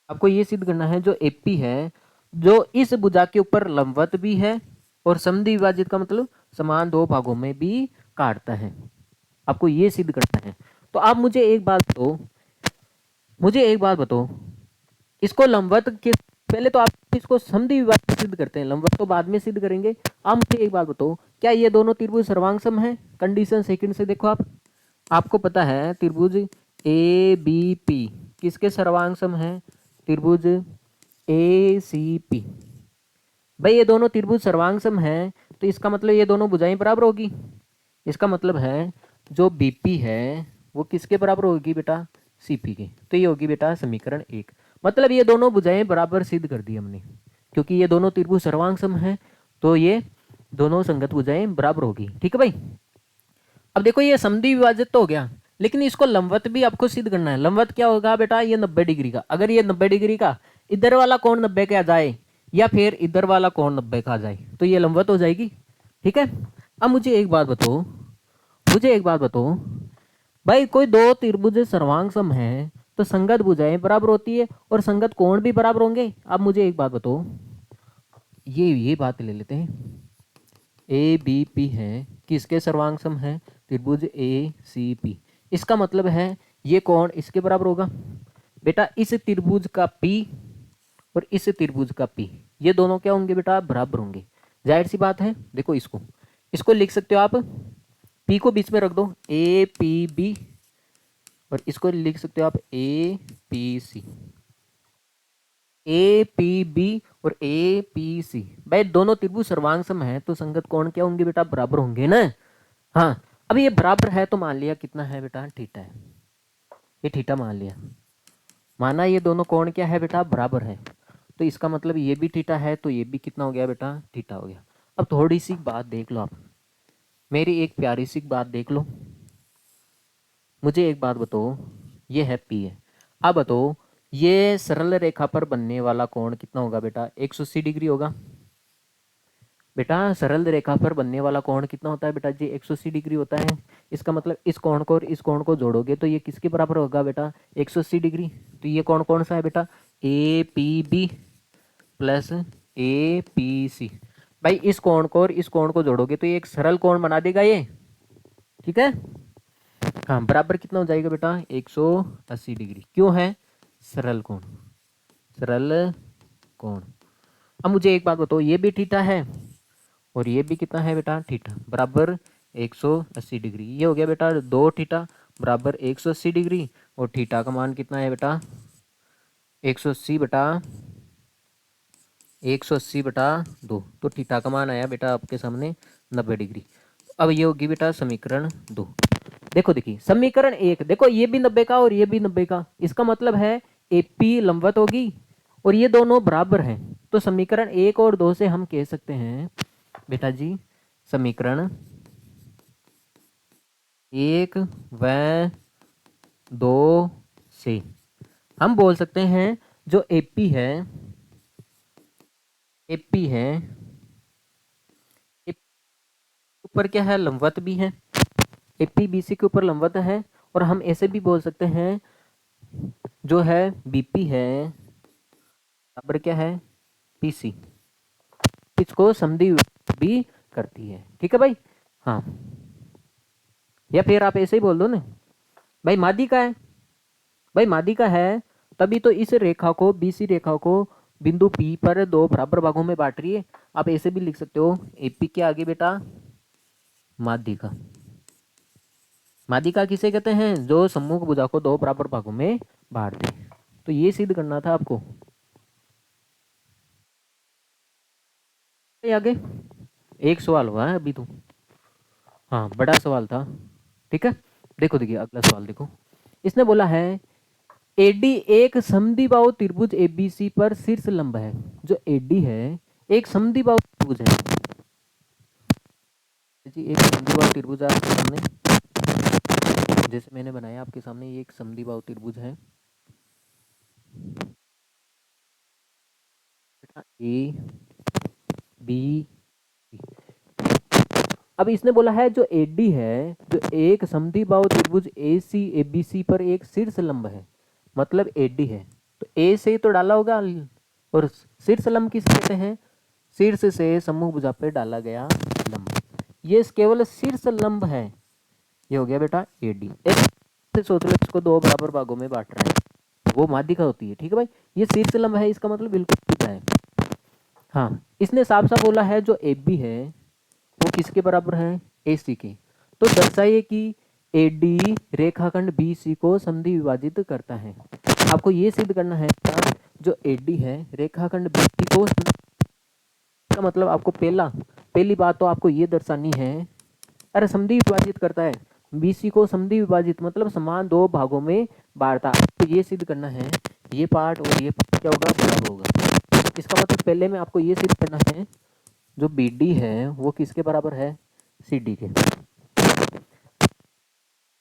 आपको ये सिद्ध करना है जो एपी है, जो इस भुजा के ऊपर लंबवत भी है और समद्वि विभाजित का मतलब समान दो भागों में भी काटता है। आपको ये सिद्ध करना है। तो आप मुझे एक बात बताओ, इसको लंबवत के पहले तो आप इसको समद्वि विभाजित सिद्ध करते हैं, लंबवत तो बाद में सिद्ध करेंगे। आप मुझे एक बात बताओ, क्या ये दोनों त्रिभुज सर्वांग सम है? कंडीशन सेकंड से देखो आप, आपको पता है त्रिभुज ए बी पी किसके सर्वांग सम है? त्रिभुज ए सी पी। भाई ये दोनों त्रिभुज सर्वांग सम है, तो इसका मतलब ये दोनों भुजाएं बराबर होगी। इसका मतलब है जो बीपी है वो किसके बराबर होगी बेटा? सीपी के। तो ये होगी बेटा समीकरण 1। मतलब ये दोनों भुजाएं बराबर सिद्ध कर दी हमने, क्योंकि ये दोनों त्रिभुज सर्वांग सम है, तो ये दोनों संगत भुजाएं बराबर होगी। ठीक है भाई, अब देखो ये समद्वि विभाजित तो हो गया, लेकिन इसको लंबवत भी आपको सिद्ध करना है। लंबवत क्या होगा बेटा? ये 90 डिग्री का। अगर ये 90 डिग्री का इधर वाला कोण 90 का आ जाए या फिर इधर वाला कोण 90 का आ जाए तो ये लंबवत हो जाएगी। ठीक है, अब मुझे एक बात बताओ भाई, कोई दो त्रिभुज सर्वांग सम है तो संगत भुजाएं बराबर होती है और संगत कोण भी बराबर होंगे। अब मुझे एक बात बताओ, ये बात ले लेते हैं, ए बी पी है किसके सर्वांग सम है? त्रिभुज ए सी पी। इसका मतलब है ये कोण इसके बराबर होगा बेटा, इस त्रिभुज का पी और इस त्रिभुज का पी, ये दोनों क्या होंगे बेटा? बराबर होंगे। जाहिर सी बात है, देखो इसको लिख सकते हो आप, पी को बीच में रख दो, ए पी बी, और इसको लिख सकते हो आप A P C. A P B और ए पी सी, भाई दोनों त्रिभुज सर्वांग सम है तो संगत कोण क्या होंगे बेटा? बराबर होंगे ना। हाँ, अब ये बराबर है तो मान लिया कितना है बेटा? थीटा है। ये थीटा मान लिया, माना ये दोनों कोण क्या है बेटा? बराबर है। तो इसका मतलब ये भी थीटा है, तो ये भी कितना हो गया बेटा? थीटा हो गया। अब थोड़ी सी बात देख लो आप, मेरी एक प्यारी सी बात देख लो, मुझे एक बात बताओ, ये है पी है। अब बताओ ये सरल रेखा पर बनने वाला कोण कितना होगा बेटा? 180 डिग्री होगा बेटा। सरल रेखा पर बनने वाला कोण कितना होता है बेटा जी? 180 डिग्री होता है। इसका मतलब इस कोण को और इस कोण को जोड़ोगे तो ये किसके बराबर होगा बेटा? 180 डिग्री। तो ये कोण कौन सा है बेटा? A P B plus A P C. भाई इस कोण को और इस कोण को जोड़ोगे तो ये एक सरल कोण बना देगा ये। ठीक है, हाँ, बराबर कितना हो जाएगा बेटा? 180 डिग्री। क्यों है? सरल कोण, सरल कोण। अब मुझे एक बात बताओ, ये भी थीटा है और ये भी कितना है बेटा? थीटा, बराबर 180 डिग्री। ये हो गया बेटा 2 थीटा बराबर 180 डिग्री, और थीटा का मान कितना है बेटा 180 बटा 180/2। तो थीटा का मान आया बेटा आपके सामने 90 डिग्री। अब ये होगी बेटा समीकरण 2। देखो देखिए समीकरण 1, देखो ये भी 90 का और ये भी 90 का, इसका मतलब है एपी लंबवत होगी और ये दोनों बराबर हैं। तो समीकरण 1 और 2 से हम कह सकते हैं बेटा जी, समीकरण 1 व 2 से हम बोल सकते हैं जो एपी है, एपी है ऊपर क्या है लंबवत भी है, एपी बीसी के ऊपर लंबवत है। और हम ऐसे भी बोल सकते हैं जो है बीपी है बराबर क्या है पीसी, इसको समद्वि भी करती है। ठीक है भाई, हाँ। या फिर आप ऐसे ही बोल दो ना भाई मादी का है, भाई मादी का है तभी तो इस रेखा को बीसी रेखा को बिंदु पी पर 2 बराबर भागों में बांट रही है। आप ऐसे भी लिख सकते हो एपी के आगे बेटा माध्यिका। माध्यिका किसे कहते हैं जो सम्मुख भुजा को 2 बराबर भागों में बांट दे। तो ये सिद्ध करना था आपको। आगे एक सवाल हुआ है अभी तो, हाँ बड़ा सवाल था। ठीक है, देखो देखिए अगला सवाल देखो। इसने बोला है एडी एक समद्विबाहु त्रिभुज एबीसी पर शीर्ष लंब है। जो एडी है एक समद्विबाहु त्रिभुज है जी, एक समद्विबाहु त्रिभुज है आपके सामने, जैसे मैंने बनाया आपके सामने, ये एक समद्विबाहु त्रिभुज है ए बी। अब इसने बोला है जो एडी है जो एक समद्विबाहु त्रिभुज ए सी ए बी सी पर एक शीर्ष लंब है, मतलब एडी है तो ए से तो डाला होगा, और शीर्ष लंब किस कहते हैं शीर्ष से सम्मुख भुजा पे डाला गया लंब, ये केवल शीर्ष लंब है। ये हो गया बेटा एडी। एक सोच लो इसको 2 बराबर भागों में बांट रहा है, वो माध्यिका होती है। ठीक है भाई, ये शीर्ष लंब है, इसका मतलब बिल्कुल सीधा है। हाँ, इसने साफ साफ बोला है जो ए बी है वो किसके बराबर है ए सी के। तो दर्शाइए कि एडी रेखाखंड बी सी को समद्वि विभाजित करता है। आपको ये सिद्ध करना है जो एडी है रेखाखंड बी सी को, का मतलब आपको पहली बात तो आपको ये दर्शानी है, अरे समद्वि विभाजित करता है बीसी को, समद्वि विभाजित मतलब समान 2 भागों में बांटता। तो ये सिद्ध करना है ये पार्ट और ये पार्ट क्या होगा बराबर होगा। इसका मतलब पहले में आपको ये सिद्ध करना है जो बी डी है वो किसके बराबर है सी डी के।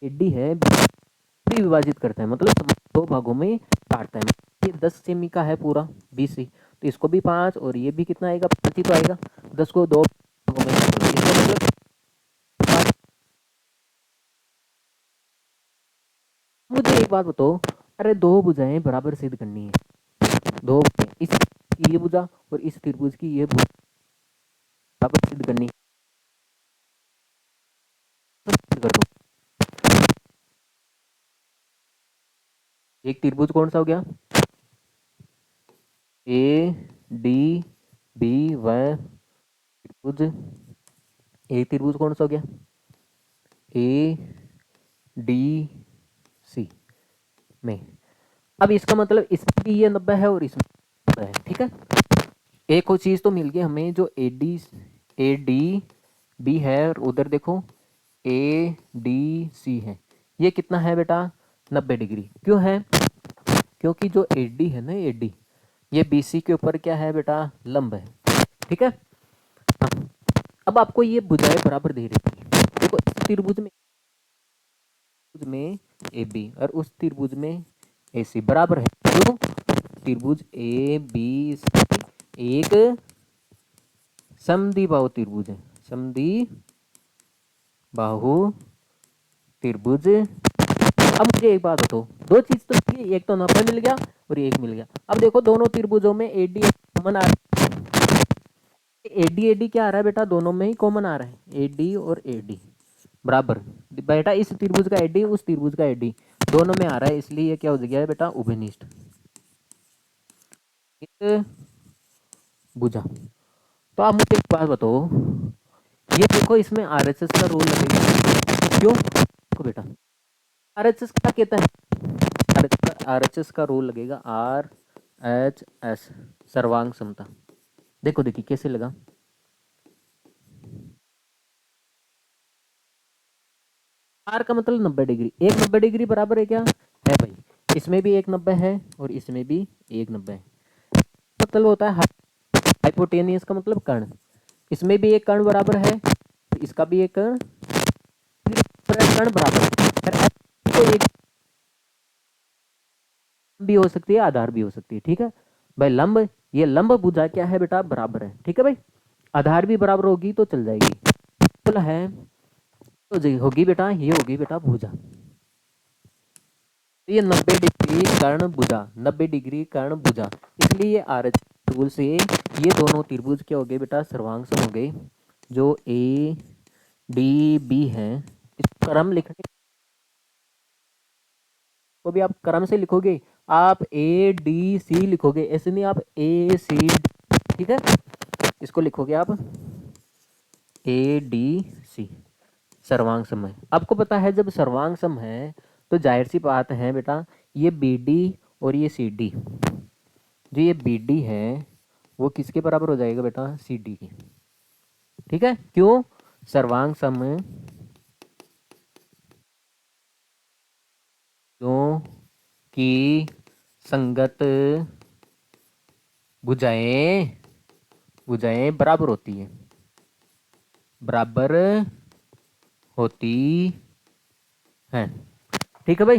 एडी है बी विभाजित करता है मतलब समान 2 भागों में बांटता है। ये 10 सेमी का है पूरा बीसी, तो इसको भी 5 और ये भी कितना आएगा 5 ही तो आएगा। 10 को 2 भागों में, इसका मतलब मुझे एक बात बताओ, अरे 2 भुजाएं बराबर सिद्ध करनी है, 2 इस की ये भुजा और इस त्रिभुज की ये भुजा बराबर सिद्ध करनी है, तो सिद्ध कर दो। एक त्रिभुज कौन सा हो गया ए डी बी व त्रिभुज, एक त्रिभुज कौन सा हो गया ए डी सी में। अब इसका मतलब इसमें भी ये 90 है और इसमें 90 है। ठीक है, एक और चीज तो मिल गई हमें जो ए डी बी है और उधर देखो ए डी सी है, ये कितना है बेटा 90 डिग्री। क्यों है क्योंकि जो ए डी है ना ए डी ये बी सी के ऊपर क्या है बेटा लंब है। ठीक है, हाँ। अब आपको ये भुजाएं बराबर दे रही है, देखो इस त्रिभुज में ए बी और उस त्रिभुज में ए सी बराबर है। क्यों त्रिभुज ए बी सी एक समद्विबाहु त्रिभुज है, समद्विबाहु त्रिभुज। अब मुझे एक बात बताओ, 2 चीज तो मिल गई, एक तो 90 मिल गया और एक मिल गया। अब देखो दोनों त्रिभुजों में एडी कॉमन आ रहा है, एडी क्या आ रहा है बेटा दोनों में ही कॉमन आ रहा है, एडी और एडी बराबर बेटा इस त्रिभुज का एडी उस त्रिभुज का एडी दोनों में आ रहा है, इसलिए ये क्या हो गया है बेटा उभयनिष्ठ भुजा। तो आप मुझे एक बात बताओ, ये देखो इसमें आरएचएस का रूल लगेगा। क्यों देखो बेटा, आरएचएस क्या कहता है, आरएचएस का रूल लगेगा आरएचएस सर्वांग समता। देखो देखिए कैसे लगा, आर का मतलब 90 डिग्री, एक 90 डिग्री बराबर है क्या है भाई, इसमें भी एक 90 है और इसमें भी एक 90 है। मतलब होता है हाइपोटेनियस का मतलब कर्ण, इसमें भी एक कर्ण बराबर है, इसका भी एक कर्ण बराबर है, तो एक भी हो सकती है, आधार भी हो सकती है। ठीक है भाई, लंब, ये लंब भुजा क्या है बेटा, बराबर है। ठीक है भाई, आधार भी बराबर होगी तो चल जाएगी, बोला है तो होगी बेटा, ये होगी बेटा भुजा। ये 90 डिग्री कर्ण भुजा, 90 डिग्री कर्ण भुजा, इसलिए आर रूल से ये दोनों त्रिभुज क्या हो गए बेटा, सर्वांग हो गए। जो ए डी बी है, इस क्रम लिखने को भी आप क्रम से लिखोगे, आप ए डी सी लिखोगे, ऐसे नहीं आप ए सी, ठीक है, इसको लिखोगे आप ए डी सी, सर्वांग सम है। आपको पता है जब सर्वांग सम है तो जाहिर सी बात है बेटा, ये बी डी और ये सी डी, जो ये बी डी है वो किसके बराबर हो जाएगा बेटा, सी डी की। ठीक है, क्यों, सर्वांग सम क्यों की संगत भुजाएं भुजाएं बराबर होती है, बराबर होती है। ठीक है भाई,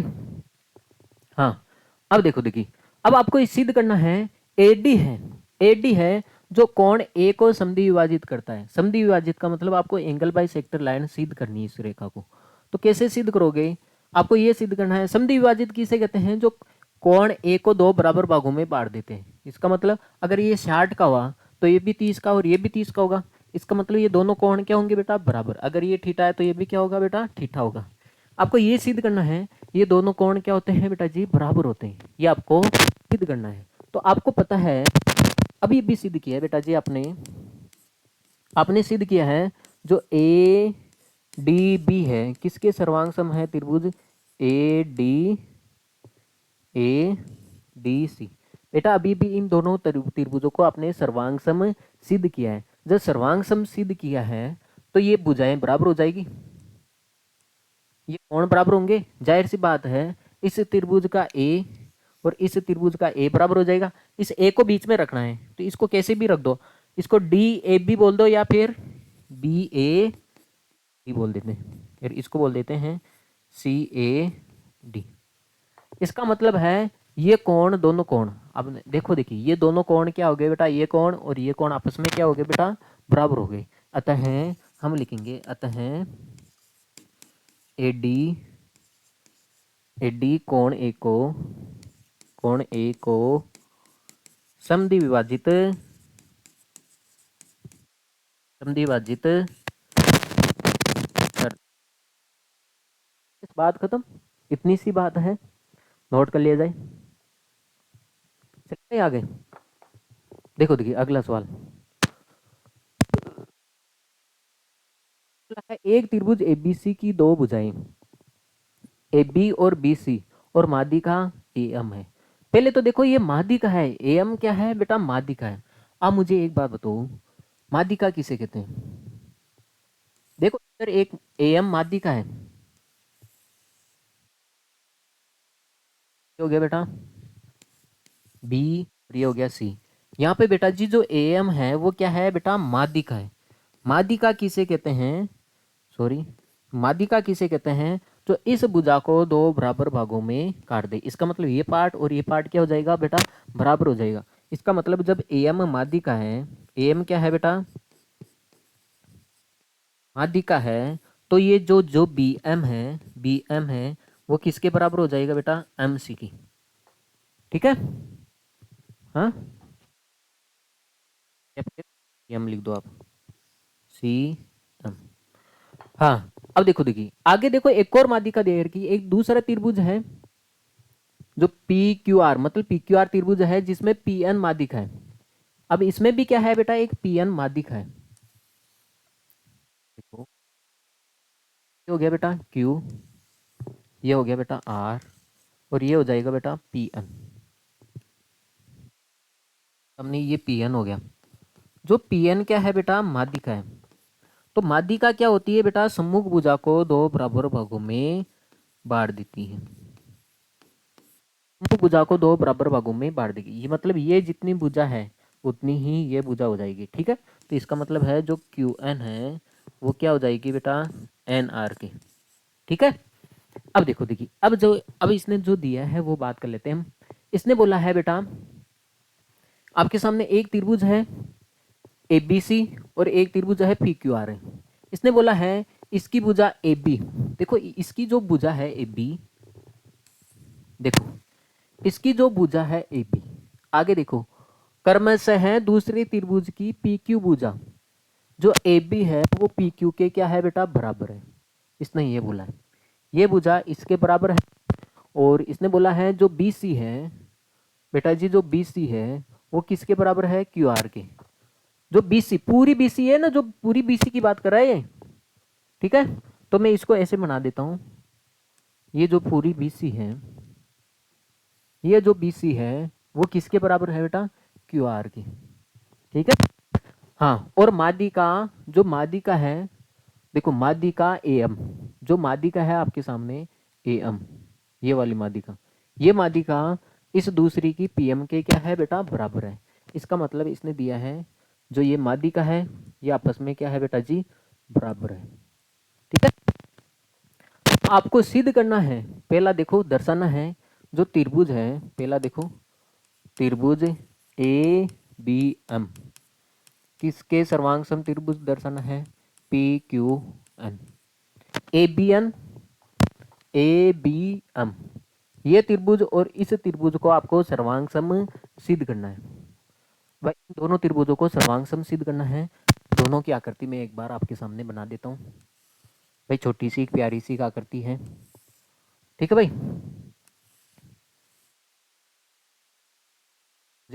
हाँ अब देखो देखिए, अब आपको ये सिद्ध करना है, एडी है, एडी है जो कोण ए को समद्वि विभाजित करता है। समद्वि विभाजित का मतलब आपको एंगल बाई सेक्टर लाइन सिद्ध करनी है इस रेखा को। तो कैसे सिद्ध करोगे, आपको ये सिद्ध करना है, समद्वि विभाजित किसे कहते हैं, जो कोण ए को दो बराबर भागों में बांट देते हैं। इसका मतलब अगर ये 60 का हुआ तो ये भी 30 का और ये भी 30 का होगा, इसका मतलब ये दोनों कोण क्या होंगे बेटा, बराबर। अगर ये थीटा है तो ये भी क्या होगा बेटा, थीटा होगा। आपको ये सिद्ध करना है ये दोनों कोण क्या होते हैं बेटा जी, बराबर होते हैं, ये आपको सिद्ध करना है। तो आपको पता है अभी भी सिद्ध किया है बेटा जी, आपने आपने सिद्ध किया है जो ए डी बी है किसके सर्वांग सम है, त्रिभुज ए डी सी। बेटा अभी भी इन दोनों त्रिभुजों को आपने सर्वांग सम सिद्ध किया है। जब सर्वांग सम सिद्ध किया है तो ये भुजाएं बराबर हो जाएगी, ये कोण बराबर होंगे, जाहिर सी बात है। इस त्रिभुज का ए और इस त्रिभुज का ए बराबर हो जाएगा। इस ए को बीच में रखना है तो इसको कैसे भी रख दो, इसको डी ए बी बोल दो या फिर बी ए डी बोल देते हैं, फिर इसको बोल देते हैं सी ए डी। इसका मतलब है ये कोण, दोनों कोण, अब देखो देखिए ये दोनों कोण क्या हो गए बेटा, ये कोण और ये कोण आपस में क्या हो गए बेटा, बराबर हो गए। अतः हम लिखेंगे, अतः ए डी कोण ए को समद्वि विभाजित कर। इस बात खत्म, इतनी सी बात है, नोट कर लिया जाए। चलिए आगे देखो, देखिए अगला सवाल है, एक त्रिभुज एबीसी की दो भुजाएं ए बी और बी सी और माध्यिका ए एम है। पहले तो देखो ये माध्यिका है, ए एम क्या है बेटा, माध्यिका है। अब मुझे एक बात बताओ, माध्यिका किसे कहते हैं, देखो अगर एक ए एम माध्यिका है, हो गया बेटा बी, ये हो गया सी। यहाँ पे बेटा जी जो ए एम है वो क्या है बेटा, माध्यिका है। माध्यिका किसे कहते हैं, सॉरी, माध्यिका किसे कहते हैं, तो इस भुजा को दो बराबर भागों में काट दे। इसका मतलब ये पार्ट और ये पार्ट क्या हो जाएगा बेटा, बराबर हो जाएगा। इसका मतलब जब ए एम माध्यिका है, ए एम क्या है बेटा, माध्यिका है, तो ये जो जो बी एम है वो किसके बराबर हो जाएगा बेटा, एम सी की। ठीक है, हाँ एम लिख दो आप, सी एम। हाँ अब देखो, देखिए आगे देखो, एक और माध्यिका दे रखी, एक दूसरा त्रिभुज है जो पी क्यू आर, मतलब पी क्यू आर त्रिभुज है जिसमें पी एन माध्यिका है। अब इसमें भी क्या है बेटा, एक पी एन माध्यिका है। हो गया बेटा क्यू, ये हो गया बेटा आर, और ये हो जाएगा बेटा पी एन। हमने ये पी एन हो गया। जो पी एन क्या है बेटा, माध्यिका है। तो माध्यिका क्या होती है बेटा, सम्मुख भुजा को दो बराबर भागों में बांट देती है। सम्मुख भुजा को दो बराबर भागों में बांट देगी, ये मतलब ये जितनी भुजा है उतनी ही ये भुजा हो जाएगी। ठीक है, तो इसका मतलब है जो क्यू एन है वो क्या हो जाएगी बेटा, एन आर के। ठीक है, अब देखो, देखिए अब इसने जो दिया है वो बात कर लेते हैं हम। इसने बोला है बेटा, आपके सामने एक त्रिभुज है ए बी सी और एक त्रिभुज है पी क्यू आर है। इसने बोला है इसकी भुजा ए बी, देखो इसकी जो भुजा है ए बी, देखो इसकी जो भुजा है ए बी, आगे देखो क्रमशः है दूसरे त्रिभुज की पी क्यू भुजा, जो ए बी है वो पी क्यू के क्या है बेटा, बराबर है। इसने ये बोला है ये भुजा इसके बराबर है। और इसने बोला है जो बी सी है बेटा जी, जो बी सी है वो किसके बराबर है, क्यू आर के। जो बीसी पूरी बीसी है ना, जो पूरी बीसी की बात कर रहा है ये, ठीक है, तो मैं इसको ऐसे बना देता हूं, ये जो पूरी बीसी है, ये जो बीसी है वो किसके बराबर है बेटा, क्यू आर की। ठीक है, हाँ, और माध्यिका, जो माध्यिका है, देखो माध्यिका ए एम, जो माध्यिका है आपके सामने ए एम, ये वाली माध्यिका, ये माध्यिका इस दूसरी की पी एम के क्या है बेटा, बराबर है। इसका मतलब इसने दिया है जो ये माध्यिका है ये आपस में क्या है बेटा जी, बराबर है। ठीक है, आपको सिद्ध करना है, पहला देखो दर्शाना है जो त्रिभुज है, पहला देखो त्रिभुज ए बी एम, किसके सर्वांग सम त्रिभुज दर्शाना है, P Q N. A B N, A B M, ये त्रिभुज और इस त्रिभुज को आपको सर्वांग सम सिद्ध करना है। भाई दोनों त्रिभुजों को सर्वांग सम सिद्ध करना है। दोनों की आकृति में एक बार आपके सामने बना देता हूँ। भाई छोटी सी प्यारी सी आकृति है, ठीक है भाई।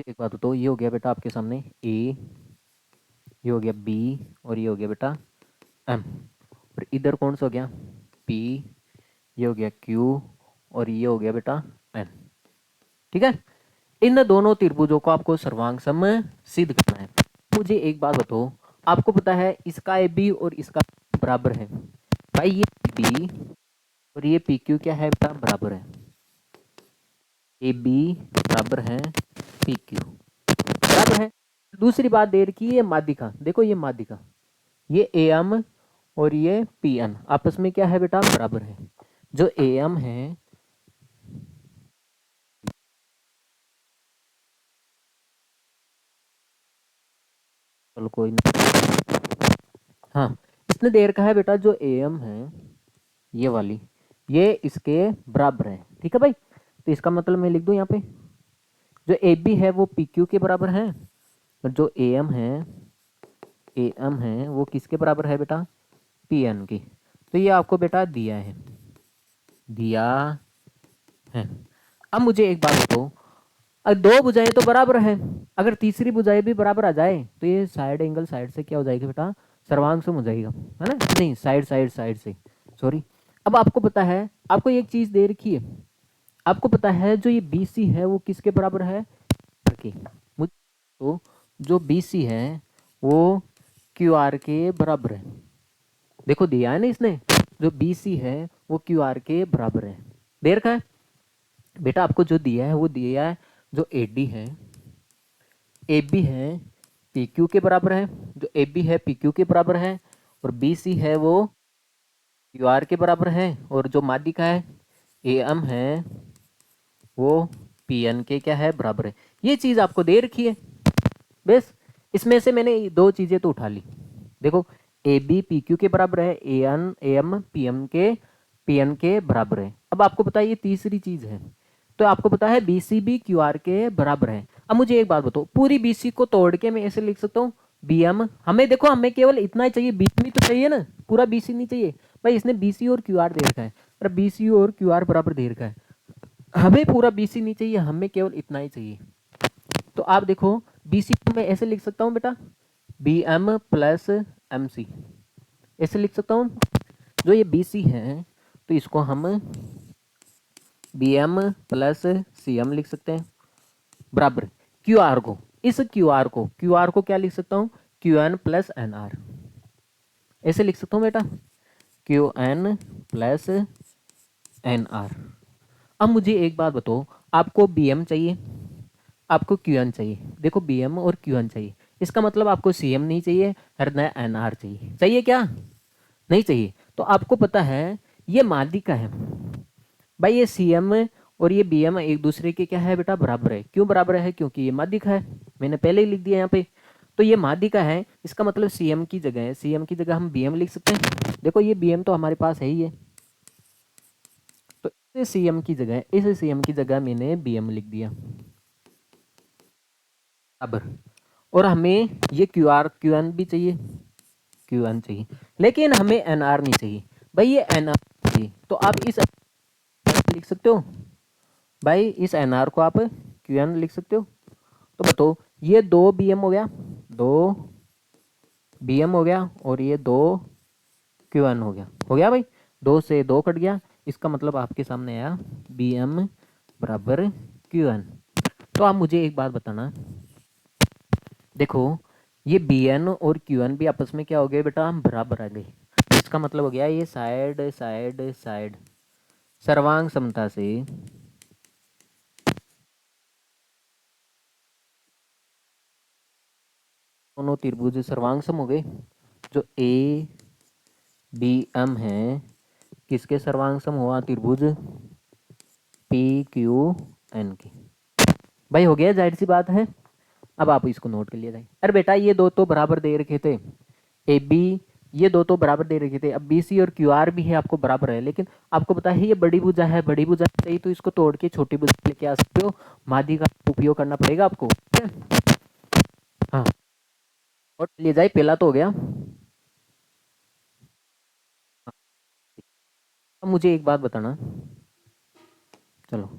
एक बात तो ये हो गया बेटा आपके सामने ए, ये हो गया बी, और ये हो गया बेटा एम, और इधर कौन सा हो गया पी, ये हो गया क्यू, और ये हो गया बेटा एन। ठीक है, इन दोनों त्रिभुजों को आपको सर्वांग सम सिद्ध करना है। मुझे एक बात बताओ, आपको पता है इसका ए बी और इसका बराबर है, भाई ये बी और ये पी क्यू क्या है बेटा, बराबर है। ए बी बराबर है पी क्यू, बराबर है। दूसरी बात देर की, ये माध्यिका, देखो ये माध्यिका, ये ए एम और ये पी एन आपस में क्या है बेटा, बराबर है। जो ए एम है, चलो कोई नहीं, हाँ, इसने दे रखा है बेटा जो ए एम है ये वाली, ये इसके बराबर है। ठीक है भाई, तो इसका मतलब मैं लिख दूं यहाँ पे, जो ए बी है वो पी क्यू के बराबर है, और जो ए एम है वो किसके बराबर है बेटा, पी एन की। तो ये आपको बेटा दिया है, दिया है। अब मुझे एक बात बताओ, अगर दो भुजाएं तो बराबर है, अगर तीसरी भुजाएं भी बराबर आ जाए तो ये साइड एंगल साइड से क्या हो जाएगा बेटा, सर्वांग सम हो जाएगा, है ना, नहीं साइड साइड साइड से, सॉरी। अब आपको पता है, आपको एक चीज दे रखी है, आपको पता है जो ये बी सी है वो किसके बराबर है, मुझे तो जो बी सी है वो क्यू आर के बराबर है। देखो दिया है ना इसने, जो बी सी है वो क्यू आर के बराबर है। देर का है बेटा, आपको जो दिया है वो दिया है जो ए डी है, ए बी है पी क्यू के बराबर है, जो ए बी है पी क्यू के बराबर है, और बी सी है वो क्यू आर के बराबर है, और जो माध्यिका है ए एम है वो पी एन के क्या है, बराबर है। ये चीज आपको दे रखी है, बस इसमें से मैंने दो चीजें तो उठा ली। देखो ए बी पी क्यू के बराबर है, ए एम पी एन के बराबर है। अब आपको पता है ये तीसरी चीज है, तो आपको पता है बी सी भी क्यू आर के बराबर है। अब मुझे एक बात बताओ, पूरी बी सी को तोड़ के मैं ऐसे लिख सकता हूँ बी एम, हमें देखो हमें केवल इतना ही चाहिए, बी भी तो चाहिए ना, पूरा बी सी नहीं चाहिए। भाई इसने बी सी और क्यू आर दे रखा है, और बी सी और क्यू आर बराबर दे रखा है, हमें पूरा बी सी नहीं चाहिए, हमें केवल इतना ही चाहिए। तो आप देखो बी सी को मैं ऐसे लिख सकता हूँ बेटा, B M plus M C, ऐसे लिख सकता हूँ। जो ये बी सी है तो इसको हम B M plus C M लिख सकते हैं बराबर क्यू आर को, इस क्यू आर को क्या लिख सकता हूँ, Q N plus N R, ऐसे लिख सकता हूँ बेटा, Q N plus N R. अब मुझे एक बात बताओ, आपको बी एम चाहिए, आपको क्यू एन चाहिए, देखो बी एम और क्यू एन चाहिए, इसका मतलब आपको सी एम नहीं चाहिए और न एन आर चाहिए, चाहिए क्या, नहीं चाहिए। तो आपको पता है ये माध्यिका है भाई, ये सी एम और ये बी एम एक दूसरे के क्या है बेटा, बराबर है। क्यों बराबर है, क्योंकि ये माध्यिका है, मैंने पहले ही लिख दिया यहाँ पे। तो ये माध्यिका है, इसका मतलब सी एम की जगह है, सी एम की जगह हम बी एम लिख सकते हैं। देखो ये बी एम तो हमारे पास है ही है, तो इस सी एम की जगह, इस सी एम की जगह मैंने बी एम लिख दिया बराबर। और हमें ये क्यू आर क्यू एन भी चाहिए, क्यू एन चाहिए, लेकिन हमें एन आर नहीं चाहिए भाई, ये एन आर चाहिए। तो आप इस लिख सकते हो भाई, इस एन आर को आप क्यू एन लिख सकते हो। तो बताओ ये दो बी एम हो गया, दो बी एम हो गया, और ये दो क्यू एन हो गया भाई, दो से दो कट गया, इसका मतलब आपके सामने आया बी एम बराबर क्यू एन। तो आप मुझे एक बात बताना, देखो ये बी एन और क्यू एन भी आपस में क्या हो गए बेटा, हम बराबर आ गए। इसका मतलब हो गया ये साइड साइड साइड सर्वांग समता से दोनों त्रिभुज सर्वांग सम हो गए। जो ए बी एम है किसके सर्वांग सम हुआ, त्रिभुज पी क्यू एन के। भाई हो गया, जाहिर सी बात है। अब आप इसको नोट कर लिया जाए। अरे बेटा ये दो तो बराबर दे रखे थे, ए बी, ये दो तो बराबर दे रखे थे, अब बी सी और क्यू आर भी है आपको बराबर है, लेकिन आपको पता है ये बड़ी भुजा है, बड़ी भुजा चाहिए तो इसको तोड़ के छोटी भुजा लेके आ सकते हो, माध्य का उपयोग करना पड़ेगा आपको, ठीक है। हाँ और ले जाए, पहला तो हो गया। अब मुझे एक बात बताना, चलो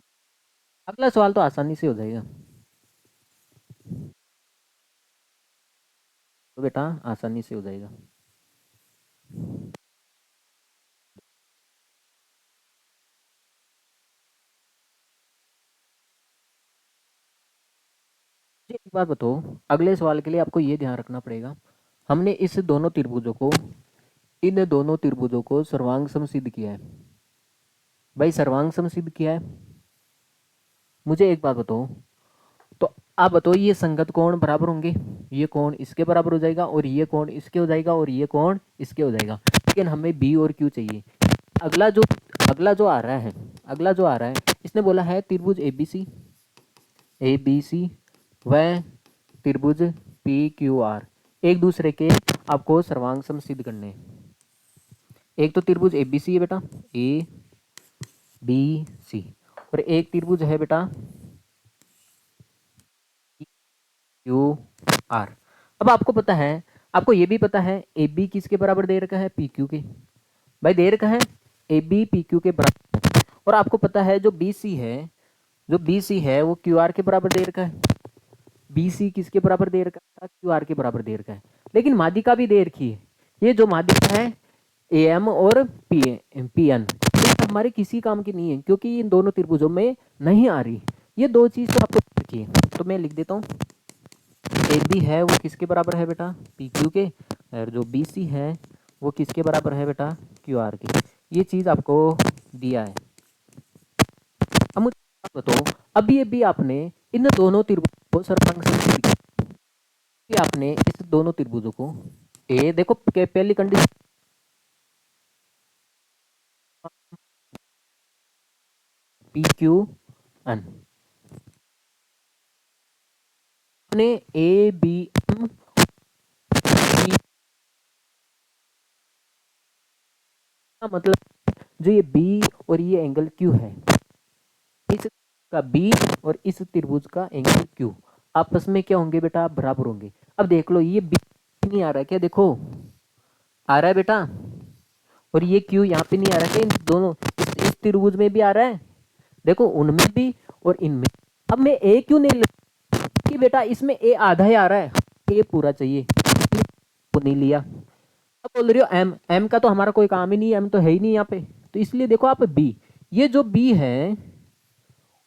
अगला सवाल तो आसानी से हो जाएगा, तो बेटा आसानी से हो जाएगा। मुझे एक बात बताओ, अगले सवाल के लिए आपको ये ध्यान रखना पड़ेगा, हमने इस दोनों त्रिभुजों को, इन दोनों त्रिभुजों को सर्वांग समसिद्ध किया है। भाई सर्वांग समसिद्ध किया है, मुझे एक बात बताओ, तो आप बताओ ये संगत कोण बराबर होंगे, ये कोण इसके बराबर हो जाएगा और ये कोण इसके हो जाएगा और ये कोण इसके हो जाएगा, लेकिन हमें बी और क्यू चाहिए। अगला जो अगला जो आ रहा है, अगला जो आ रहा है, इसने बोला है त्रिभुज ए बी सी व त्रिभुज पी क्यू आर एक दूसरे के आपको सर्वांग सम सिद्ध करने हैं। एक तो त्रिभुज ए बी सी है बेटा, ए बी सी, और एक त्रिभुज है बेटा क्यू आर। अब आपको पता है, आपको ये भी पता है ए बी किसके बराबर दे रखा है, पी क्यू के। भाई दे रखा है ए बी पी क्यू के बराबर है। और आपको पता है जो बी सी है, जो बी सी है वो क्यू आर के बराबर दे रखा है। बी सी किसके बराबर दे रखा है, क्यू आर के बराबर दे रखा है, लेकिन माध्यिका भी दे रखी है। ये जो माध्यिका है ए एम और पी एन हमारे किसी काम की नहीं है, क्योंकि इन दोनों त्रिभुजों में नहीं आ रही। ये दो चीज तो आपको रखी है, तो मैं लिख देता हूँ ए बी है वो किसके बराबर है बेटा, पी क्यू के, और जो बी सी है वो किसके बराबर है बेटा, क्यू आर के। ये चीज आपको दिया है। अब मुझे बताओ, अभी अभी आपने इन दोनों त्रिभुजों को सर्वांग समसिद्ध किया, आपने इस दोनों त्रिभुजों को ए देखो पहली कंडीशन पी क्यू एन, आपने ए बी एम का मतलब जो ये बी और ये एंगल क्यू है, इसका बी और इस त्रिभुज का एंगल क्यू आपस में क्या होंगे बेटा, बराबर होंगे। अब देख लो ये बी नहीं आ रहा है क्या, देखो आ रहा है बेटा, और ये क्यू यहाँ पे नहीं आ रहा है क्या, इन दोनों इस त्रिभुज में भी आ रहा है, देखो उनमें भी और इनमें। अब मैं ए क्यों नहीं कि बेटा इसमें ए आधा ही आ रहा है, ए पूरा चाहिए, वो नहीं लिया। अब बोल रही हो एम, एम का तो हमारा कोई काम ही नहीं है, एम तो है ही नहीं यहाँ पे, तो इसलिए देखो आप बी, ये जो बी है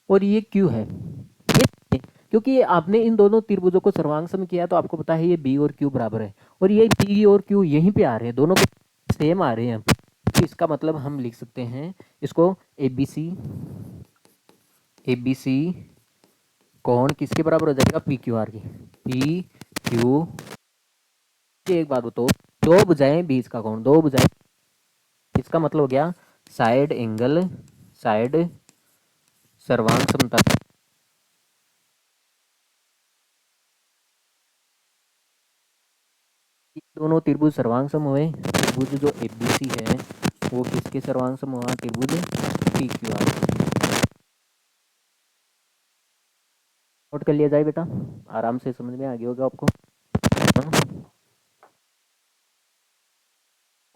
और ये क्यू है, ये क्योंकि आपने इन दोनों त्रिभुजों को सर्वांग सम किया तो आपको पता है ये बी और क्यू बराबर है, और ये बी और क्यू यहीं पे आ रहे हैं, दोनों सेम आ रहे हैं, तो इसका मतलब हम लिख सकते हैं इसको ए बी सी कौन किसके बराबर हो जाएगा, पी क्यू आर की, पी क्यू। एक बात बताओ, दो भुजाएं बीच का कौन, दो भुजाएं, इसका मतलब हो गया साइड एंगल, साइड सर्वांग समता, दोनों त्रिभुज सर्वांग सम हुए, त्रिभुज जो एबीसी है वो किसके सर्वांग सम हुआ, त्रिभुज पी क्यू आर। नोट कर लिया जाए बेटा, आराम से समझ में आ गया होगा आपको।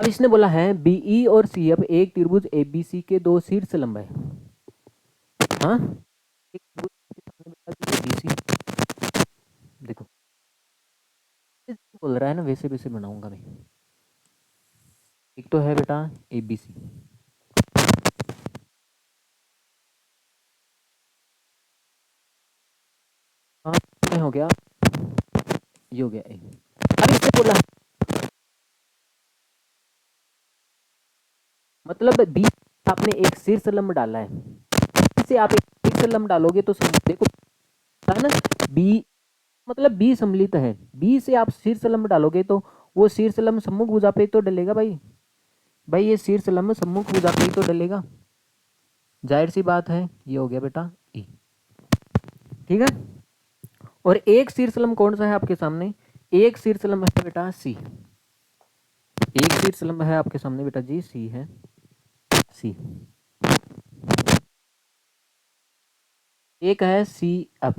अब इसने बोला है बीई और सी एफ एक त्रिभुज एबीसी के दो शीर्ष लंब है। हाँ, एक त्रिभुज एबीसी, देखो बोल रहा है ना, वैसे वैसे बनाऊंगा मैं। एक तो है बेटा एबीसी, हाँ ये हो गया, ये हो गया ए। अब इसने बोला मतलब बी, आपने एक शीर्ष लंब डाला है, से आप एक शीर्ष लंब डालोगे तो देखो है ना, बी मतलब बी सम्मिलित है, बी से आप शीर्ष लंब डालोगे तो वो शीर्ष लंब सम्मुख भुजा पे तो डलेगा भाई, भाई ये शीर्ष लंब सम्मुख भुजा पे तो डलेगा, जाहिर सी बात है, ये हो गया बेटा ई। ठीक है, और एक शीर्ष लंब कौन सा है आपके सामने, एक शीर्ष लंब है बेटा सी, एक शीर्ष लंब है आपके सामने बेटा जी सी है, सी एक है सी एफ,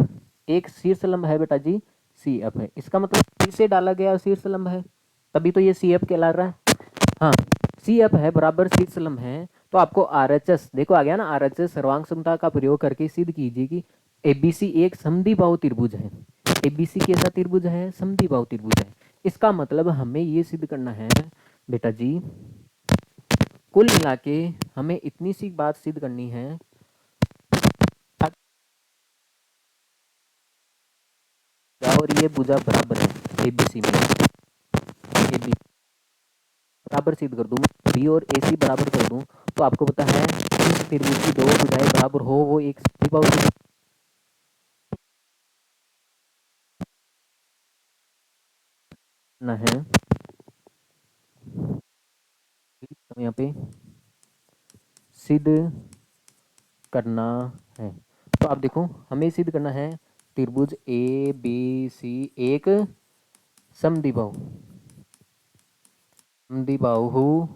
एक शीर्ष लंब है बेटा जी सी एफ है, इसका मतलब सी से डाला गया शीर्ष लंब है, तभी तो ये सी एफ कहला रहा है। हाँ, सी एफ है बराबर शीर्ष लंब है, तो आपको आर एच एस देखो आ गया ना, आर एच एस सर्वांग समता का प्रयोग करके सिद्ध कीजिए कि एबीसी एक समद्विबाहु त्रिभुज है, एबीसी कैसा त्रिभुज है, समद्विबाहु त्रिभुज है। इसका मतलब हमें ये सिद्ध करना है बेटा जी, कुल मिला के हमें इतनी सी बात सिद्ध करनी है, और ये भुजा बराबर है एबीसी में, ए बी बराबर सिद्ध कर दूं, बी और ए सी बराबर कर दूं, तो आपको पता है इस त्रिभुज की दो भुजाएं बराबर हो वो एक समद्विबाहु त्रिभुज ना है, तो यहाँ पे सिद्ध करना है, तो आप देखो हमें सिद्ध करना है त्रिभुज ए बी सी एक समद्विबाहु, समद्विबाहु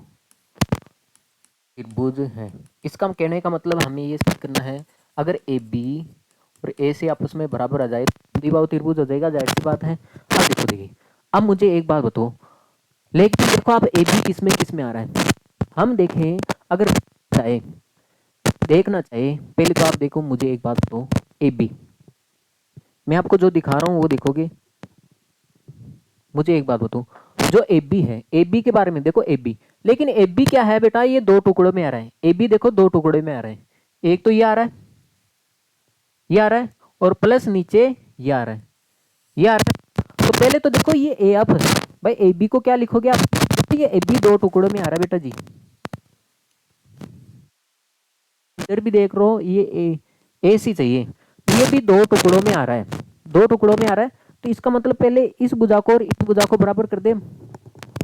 त्रिभुज है। इसका कहने का मतलब हमें ये सिद्ध करना है, अगर ए बी और ए से आपस में बराबर आ जाए तो समद्विबाहु त्रिभुज हो जाएगा, जाहिर सी बात है। अब देखो देखिए, अब मुझे एक बात बताओ, लेकिन देखो आप ए बी किस में आ रहा है, हम देखें अगर चाहे देखना चाहे, पहले तो आप देखो मुझे एक बात बताओ, ए बी मैं आपको जो दिखा रहा हूँ वो देखोगे, मुझे एक बात बताओ, जो ए बी है ए बी के बारे में देखो ए बी, लेकिन ए बी क्या है बेटा, ये दो टुकड़ों में आ रहा है, ए बी देखो दो टुकड़े में आ रहा है, एक तो ये आ रहा है, ये आ रहा है, और प्लस नीचे ये आ रहा है, ये आ रहा है, तो पहले तो देखो ये ए एफ है भाई, ए बी को क्या लिखोगे आप, तो ये ए बी दो टुकड़ों में आ रहा है बेटा जी, इधर भी देख रहे हो ये ए सी चाहिए, तो ये भी दो टुकड़ों में आ रहा है, दो टुकड़ों में आ रहा है, तो इसका मतलब पहले इस भुजा को और इस भुजा को बराबर कर दे।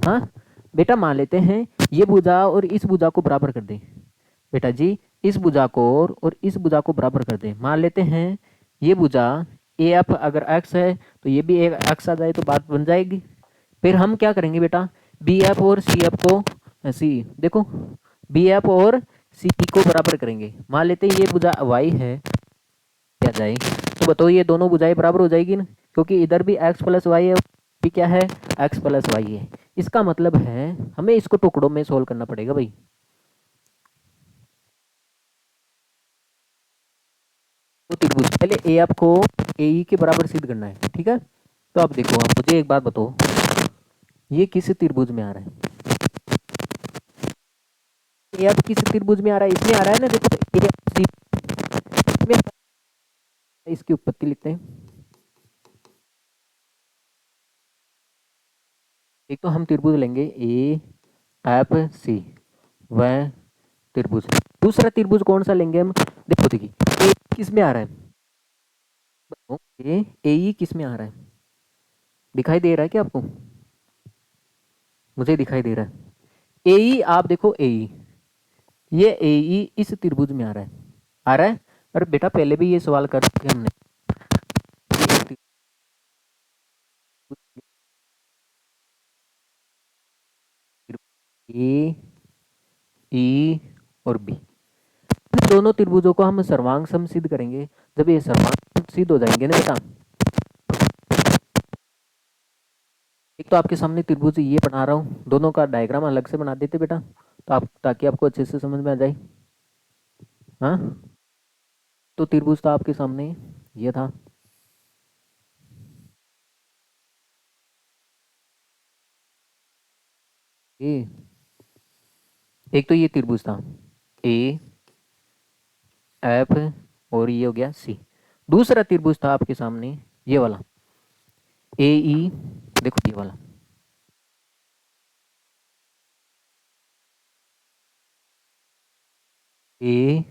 हाँ बेटा मान लेते हैं ये भुजा और इस भुजा को बराबर कर दे बेटा जी, इस भुजा को और इस भुजा को बराबर कर दे, मान लेते हैं ये भुजा ए एफ अगर एक्स है तो ये भी एक एक्स आ जाए तो बात बन जाएगी। फिर हम क्या करेंगे बेटा, बी एफ और सी एफ को, सी देखो बी एफ और सी को बराबर करेंगे, मान लेते हैं ये भुजा वाई है क्या जाए, तो बताओ ये दोनों भुजाएं बराबर हो जाएगी ना, क्योंकि इधर भी एक्स प्लस वाई है, भी क्या है एक्स प्लस वाई है, इसका मतलब है हमें इसको टुकड़ों में सोल्व करना पड़ेगा भाई। तो त्रिभुज पहले ए आपको ए ई के बराबर सिद्ध करना है, ठीक है। तो आप देखो, आप मुझे एक बात बताओ, ये किस त्रिभुज में आ रहा है, ए अब किस त्रिभुज में आ रहा है? इसमें आ रहा है ना, देखो ए सी में। इसकी उत्पत्ति लिखते हैं। एक तो हम त्रिभुज लेंगे ए एफ सी, वह त्रिभुज। दूसरा त्रिभुज कौन सा लेंगे हम? देखो देखिए ए किस में आ रहा है? ए ई किस में आ रहा है? दिखाई दे रहा है क्या आपको? मुझे दिखाई दे रहा है। ए ई, आप देखो ए ई, ये ए ई इस त्रिभुज में आ रहा है। आ रहा है? अरे बेटा पहले भी ये सवाल कर चुके हमने। ए ई और बी, दोनों त्रिभुजों को हम सर्वांग सम सिद्ध करेंगे। जब ये सर्वांग सिद्ध हो जाएंगे ना बेटा, एक तो आपके सामने त्रिभुज ये बना रहा हूँ, दोनों का डायग्राम अलग से बना देते बेटा, तो आप ताकि आपको अच्छे से समझ में आ जाए। हाँ, तो त्रिभुज था आपके सामने, ये था। ए, एक तो ये त्रिभुज था ए एफ, और ये हो गया सी। दूसरा त्रिभुज था आपके सामने ये वाला ए ई, देखो ये वाला ए।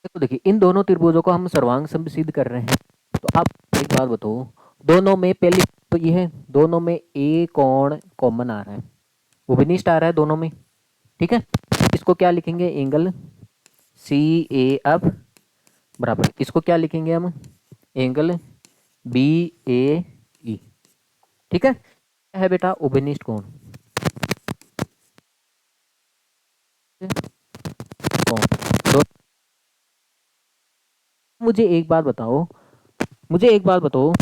देखो देखिए इन दोनों त्रिभुजों को हम सर्वांग सम सिद्ध कर रहे हैं। तो आप एक बात बताओ, दोनों में पहली तो ये है, दोनों में ए कोण कॉमन आ रहा है, उपनिष्ठ आ रहा है दोनों में। ठीक है, इसको क्या लिखेंगे? एंगल सी ए अब बराबर, इसको क्या लिखेंगे हम? एंगल बी ए ई। ठीक है, क्या है बेटा? उपनिष्ठ कोण। कोण दो। मुझे एक बात बताओ, मुझे एक बात बताओ,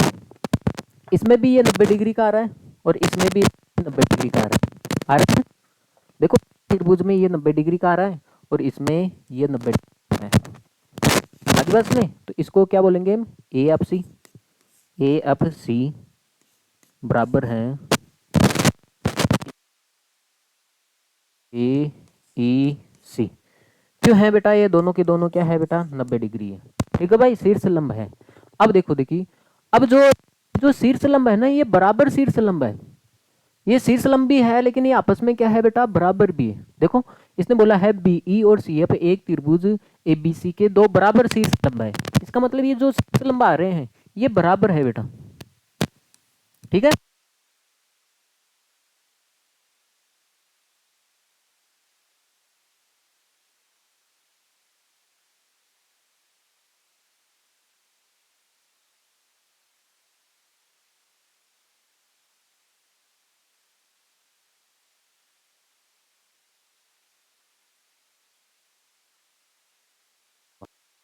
इसमें भी ये 90 डिग्री का आ रहा है और इसमें भी 90 डिग्री का आ रहा है। देखो त्रिभुज में ये 90 डिग्री का आ रहा है और इसमें ये 90 डिग्री है। आज बस में तो इसको क्या बोलेंगे हम? A F C. A F C बराबर है ए ई सी। क्यों है बेटा? ये दोनों के दोनों क्या है बेटा? 90 डिग्री है। ठीक है भाई, शीर्ष लंब है। अब देखो देखिए, अब जो जो शीर्ष लंब है ना, ये बराबर शीर्ष लंब है। ये शीर्ष लंब भी है लेकिन ये आपस में क्या है बेटा? बराबर भी है। देखो इसने बोला है बी ई और सी एफ एक त्रिभुज ए बी सी के दो बराबर शीर्ष लंब है। इसका मतलब ये जो शीर्ष लंब आ रहे हैं ये बराबर है बेटा। ठीक है,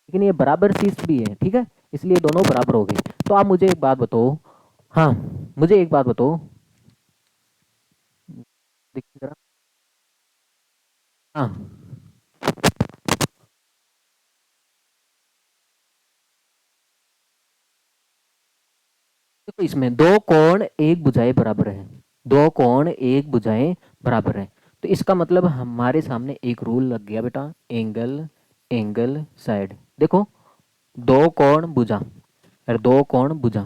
लेकिन ये बराबर शीर्ष भी है। ठीक है, इसलिए दोनों बराबर हो गए। तो आप मुझे एक बात बताओ, हाँ मुझे एक बात बताओ, देखिए जरा। हाँ, देखो इसमें दो कोण एक भुजाएं बराबर है, दो कोण एक भुजाएं बराबर है। तो इसका मतलब हमारे सामने एक रूल लग गया बेटा, एंगल एंगल साइड। देखो दो कोण भुजा और दो कोण भुजा,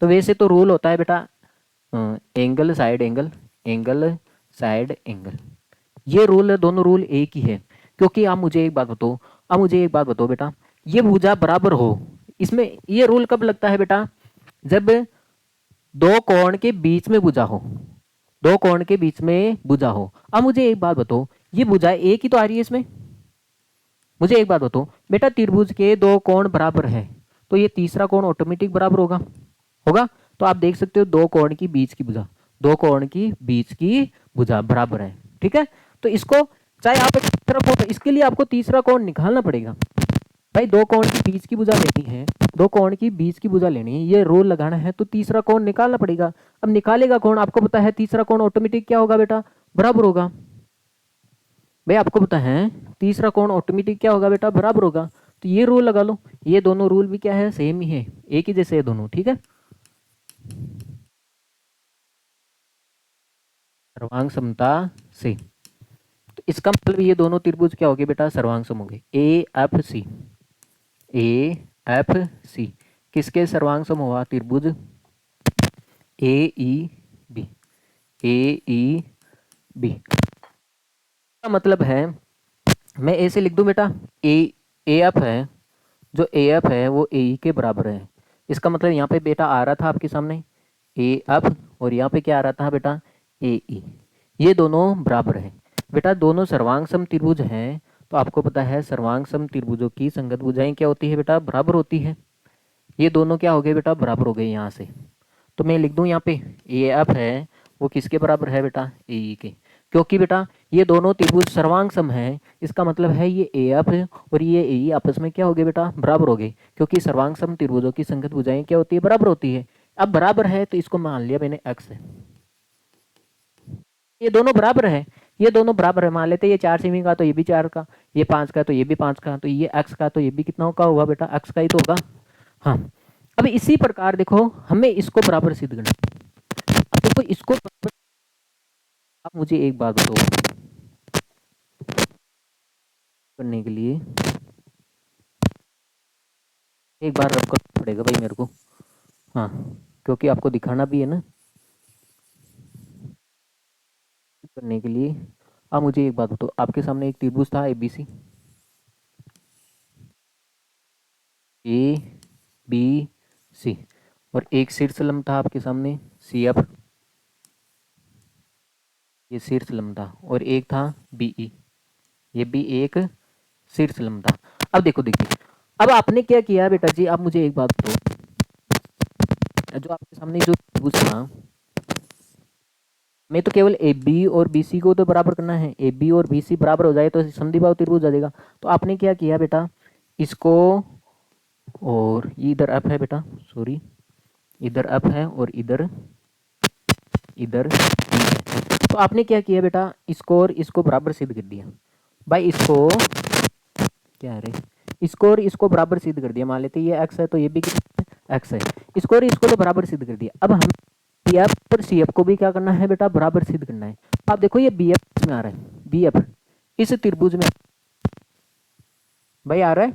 तो वैसे तो रूल होता है बेटा angle side angle, angle side angle. ये रूल दोनों रूल एक ही है। क्योंकि आप मुझे एक बात बताओ, आप मुझे एक बात बताओ बेटा, ये भुजा बराबर हो, इसमें ये रूल कब लगता है बेटा? जब दो कोण के बीच में भुजा हो, दो कोण के बीच में भुजा हो। अब मुझे एक बात बताओ, ये भुजा एक ही तो आ रही है इसमें। मुझे एक बात बताओ बेटा, त्रिभुज के दो कोण बराबर है तो ये तीसरा कोण ऑटोमेटिक बराबर होगा, होगा। तो आप देख सकते हो दो कोण की बीच की भुजा, दो कोण की बीच की भुजा बराबर है। ठीक है, तो इसको चाहे आप एक तीसरा कोण, इसके लिए आपको तीसरा कोण निकालना पड़ेगा भाई। दो कोण की बीच की भुजा लेनी है, दो कोण की बीच की भुजा लेनी है, ये रोल लगाना है तो तीसरा कोण निकालना पड़ेगा। अब निकालेगा कौन? आपको पता है तीसरा कोण ऑटोमेटिक क्या होगा बेटा? बराबर होगा। भाई आपको पता है तीसरा कोण ऑटोमेटिक क्या होगा बेटा? बराबर होगा। तो ये रूल लगा लो, ये दोनों रूल भी क्या है? सेम ही है, एक ही जैसे है दोनों। ठीक है, सर्वांग समता से। तो इसका मतलब ये दोनों त्रिभुज क्या हो गए बेटा, सर्वांग सम हो गए। A F C, A F C किसके सर्वांग सम हुआ, त्रिभुज ए ई बी, ए ई बी। का मतलब है मैं ए से लिख दूं बेटा, ए ए एफ है, जो ए एफ है वो ए ई के बराबर है। इसका मतलब यहाँ पे बेटा आ रहा था आपके सामने ए एफ, और यहाँ पे क्या आ रहा था बेटा, ए ई। ये दोनों बराबर है बेटा, दोनों सर्वांग सम त्रिभुज हैं। तो आपको पता है सर्वांग सम त्रिभुजों की संगत भुजाएं क्या होती है बेटा, बराबर होती है। ये दोनों क्या हो गए बेटा, बराबर हो गए यहाँ से। तो मैं लिख दूं यहाँ पे ए एफ है वो किसके बराबर है बेटा, ए ई के। क्योंकि बेटा ये दोनों त्रिभुज सर्वांग सम है, इसका मतलब है ये ए एफ और ये ए ई आपस में क्या हो गए बेटा, बराबर हो गए। क्योंकि सर्वांग सम त्रिभुजों की संगत भुजाएं क्या होती है, बराबर होती है। अब बराबर है तो इसको मान लिया मैंने एक्स है, ये दोनों बराबर है, ये दोनों बराबर है। मान लेते हैं ये 4 सेमी का तो ये भी 4 का, ये 5 का तो ये भी 5 का, तो ये एक्स का तो ये भी कितना का होगा बेटा, एक्स का ही तो होगा। हाँ, अब इसी प्रकार देखो हमें इसको बराबर सिद्ध करना है। अब देखो इसको बराबर, आप मुझे एक बात बताओ, करने के लिए एक बार रब करना पड़ेगा भाई मेरे को। हाँ, क्योंकि आपको दिखाना भी है ना, करने के लिए। आप मुझे एक बात बताओ, आपके सामने एक त्रिभुज था A B C, A B C, और एक शीर्ष लंब था आपके सामने सी एफ, ये शीर्ष लंब था, और एक था बी ई, ये भी एक शीर्ष लंब था। अब देखो देखिए, अब आपने क्या किया बेटा जी, आप मुझे एक बात बताओ, जो आपके सामने जो त्रिभुज था, मैं तो केवल ए बी और बी सी को तो बराबर करना है, ए बी और बी सी बराबर हो जाए तो समद्विबाहु त्रिभुज आ जाएगा। तो आपने क्या किया बेटा, इसको, और इधर एफ है बेटा, सॉरी इधर एफ है और इधर इधर E है। तो आपने क्या किया बेटा, इसको और इसको बराबर सिद्ध कर दिया भाई, इसको क्या है रे, इसको और इसको बराबर सिद्ध कर दिया। मान लेते ये एक्स है तो ये भी एक्स है, इसको और इसको तो बराबर सिद्ध कर दिया। अब हम बी एफ और सी एफ को भी क्या करना है बेटा, बराबर सिद्ध करना है। आप देखो ये बी एफ में आ रहा है, बी एफ इस त्रिभुज में भाई आ रहा है,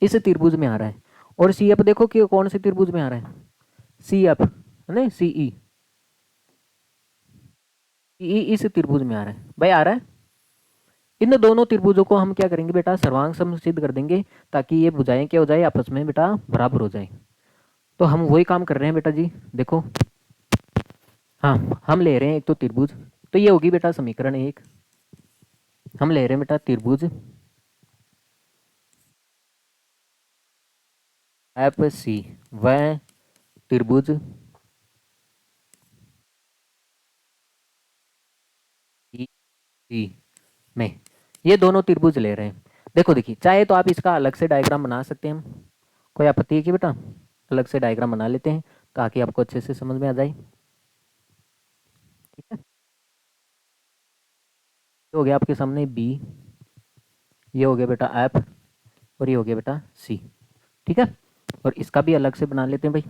इस त्रिभुज में आ रहा है, और सी एफ देखो कि कौन से त्रिभुज में आ रहा है, सी एफ है ना, सी ई, इस त्रिभुज में आ रहा है भाई, आ रहा है। इन दोनों त्रिभुजों को हम क्या करेंगे बेटा, सर्वांग सम सिद्ध कर देंगे, ताकि ये भुजाएं क्या हो जाए, आपस में बेटा बराबर हो जाए। तो हम वही काम कर रहे हैं बेटा जी, देखो हाँ, हम ले रहे हैं एक तो त्रिभुज, तो ये होगी बेटा समीकरण 1। हम ले रहे हैं बेटा त्रिभुज एफ सी व त्रिभुज ई सी में, ये दोनों त्रिभुज ले रहे हैं। देखो देखिए, चाहे तो आप इसका अलग से डायग्राम बना सकते हैं, हम कोई आपत्ति है कि बेटा अलग से डायग्राम बना लेते हैं ताकि आपको अच्छे से समझ में आ जाए। ठीक है, ये हो गया आपके सामने बी, ये हो गया बेटा एफ, और ये हो गया बेटा सी। ठीक है, और इसका भी अलग से बना लेते हैं भाई,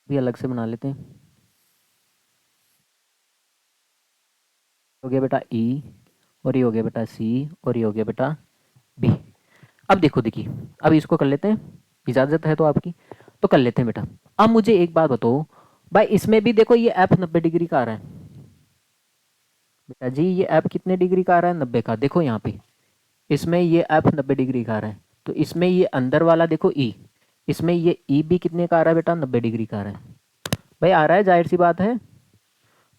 भी अलग से बना लेते हैं। हो गया बेटा ई, और ये हो गया बेटा सी, और ये हो गया बेटा बी। अब देखो देखिए, अब इसको कर लेते हैं, इजाजत है तो आपकी, तो कर लेते हैं बेटा। अब मुझे एक बात बताओ भाई, इसमें भी देखो ये एफ 90 डिग्री का आ रहा है बेटा जी, ये एफ कितने डिग्री का आ रहा है, 90 का। देखो यहाँ पे इसमें ये एफ 90 डिग्री का आ रहा है, तो इसमें ये अंदर वाला देखो ई, इसमें ये ई भी कितने का आ रहा है बेटा, 90 डिग्री का आ रहा है भाई, आ रहा है, जाहिर सी बात है।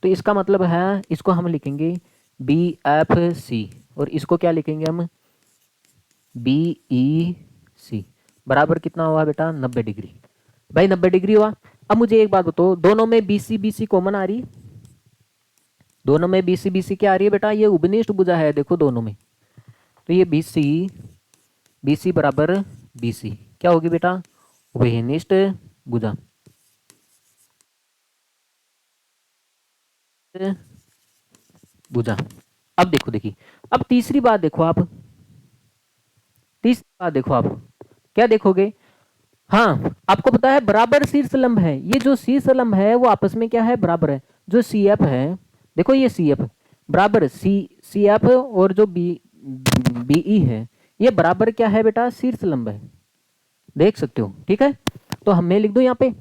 तो इसका मतलब है इसको हम लिखेंगे बी एफ सी, और इसको क्या लिखेंगे हम, बी ई सी, बराबर कितना हुआ बेटा, 90 डिग्री। भाई 90 डिग्री हुआ। अब मुझे एक बात बताओ, दोनों में बी सी कॉमन आ रही है, दोनों में बी सी क्या आ रही है बेटा, ये उपनिष्ठ भुजा है देखो दोनों में। तो ये बी सी बराबर बी सी क्या होगी बेटा, उभयनिष्ठ भुजा, भुजा। अब देखो देखिए, अब तीसरी बात देखो आप, तीसरी बात देखो आप क्या देखोगे, हाँ, आपको पता है बराबर शीर्षलंब है, ये जो शीर्षलंब है वो आपस में क्या है, बराबर है। जो सी एफ है, देखो ये सी एफ बराबर सी एफ और जो बीई है, ये बराबर क्या है बेटा, शीर्षलंब है, देख सकते हो। ठीक है, तो मैं लिख दूं यहाँ पे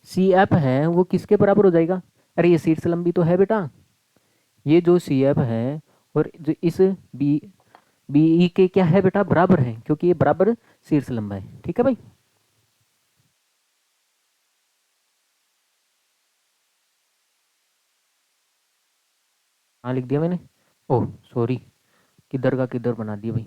सी एफ है वो किसके बराबर हो जाएगा, अरे ये शीर्षलंब भी तो है बेटा, ये जो सी एफ है और जो इस बी बीई के क्या है बेटा, बराबर है, क्योंकि ये बराबर शीर्षलंब है। ठीक है भाई, हाँ लिख दिया मैंने। ओह सॉरी, किधर का किधर बना दिया भाई।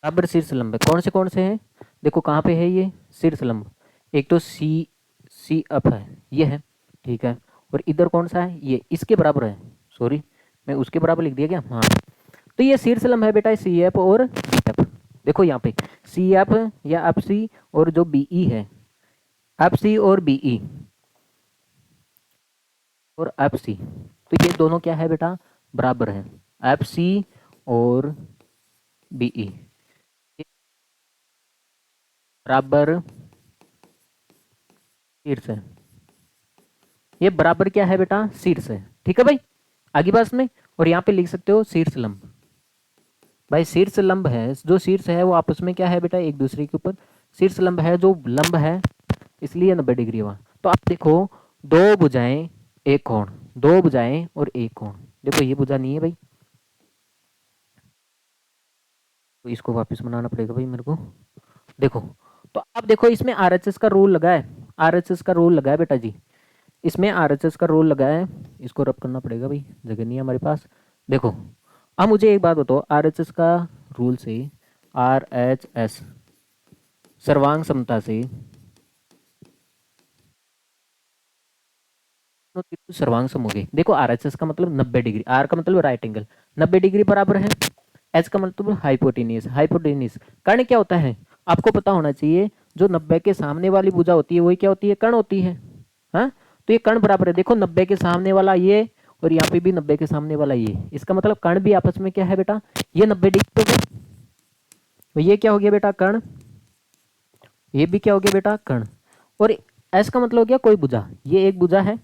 बराबर शीर्षलंब है, कौन से हैं, देखो कहाँ पे है ये शीर्षलंब, एक तो सी अप है, ये है। ठीक है, और इधर कौन सा है, ये इसके बराबर है, सॉरी मैं उसके बराबर लिख दिया क्या, हाँ। तो ये शीर्षलंब है बेटा, सी एफ और बी एफ। देखो यहाँ पे सी एफ या एफ सी और जो बीई है, एफ सी और बीई और एफ सी, तो ये दोनों क्या है बेटा, बराबर है, एफ सी और बीई बराबर शीर्ष है, ये बराबर क्या है बेटा, शीर्ष है। ठीक है भाई, आगे पास में, और यहाँ पे लिख सकते हो शीर्ष लंब, भाई शीर्ष लंब है, जो शीर्ष है वो आपस में क्या है बेटा, एक दूसरे के ऊपर शीर्ष लंब है, जो लंब है इसलिए 90 डिग्री हुआ। तो आप देखो, दो भुजाएं एक कोण, दो भुजाएं और एक कोण, देखो ये भुजा नहीं है भाई, तो इसको वापस बनाना पड़ेगा भाई मेरे को। देखो, तो अब देखो इसमें आरएचएस का रूल लगा है, आरएचएस का रूल लगा है बेटा जी, इसमें आरएचएस का रूल लगा है, इसको रब करना पड़ेगा भाई, जगह नहीं है हमारे पास। देखो, अब मुझे एक बात बताओ, आरएचएस का रूल से, आरएचएस सर्वांग समता से सर्वांग सम हो गए। देखो आरएचएस का मतलब 90 डिग्री, आर का मतलब राइट एंगल, 90 डिग्री बराबर है, एच का मतलब हाइपोटेनियस, हाइपोटेनियस कर्ण क्या होता है, आपको पता होना चाहिए, जो 90 के सामने वाली भुजा होती है वही क्या होती है, कर्ण होती है। हाँ, तो ये कर्ण बराबर है, देखो 90 के सामने वाला ये और यहाँ पे भी 90 के सामने वाला ये, इसका मतलब कर्ण भी आपस में क्या है बेटा, ये 90 डिग्री हो गया, तो ये क्या हो गया बेटा, कर्ण, ये भी क्या हो गया बेटा, कर्ण, और एस का मतलब हो गया कोई भुजा, ये एक भुजा है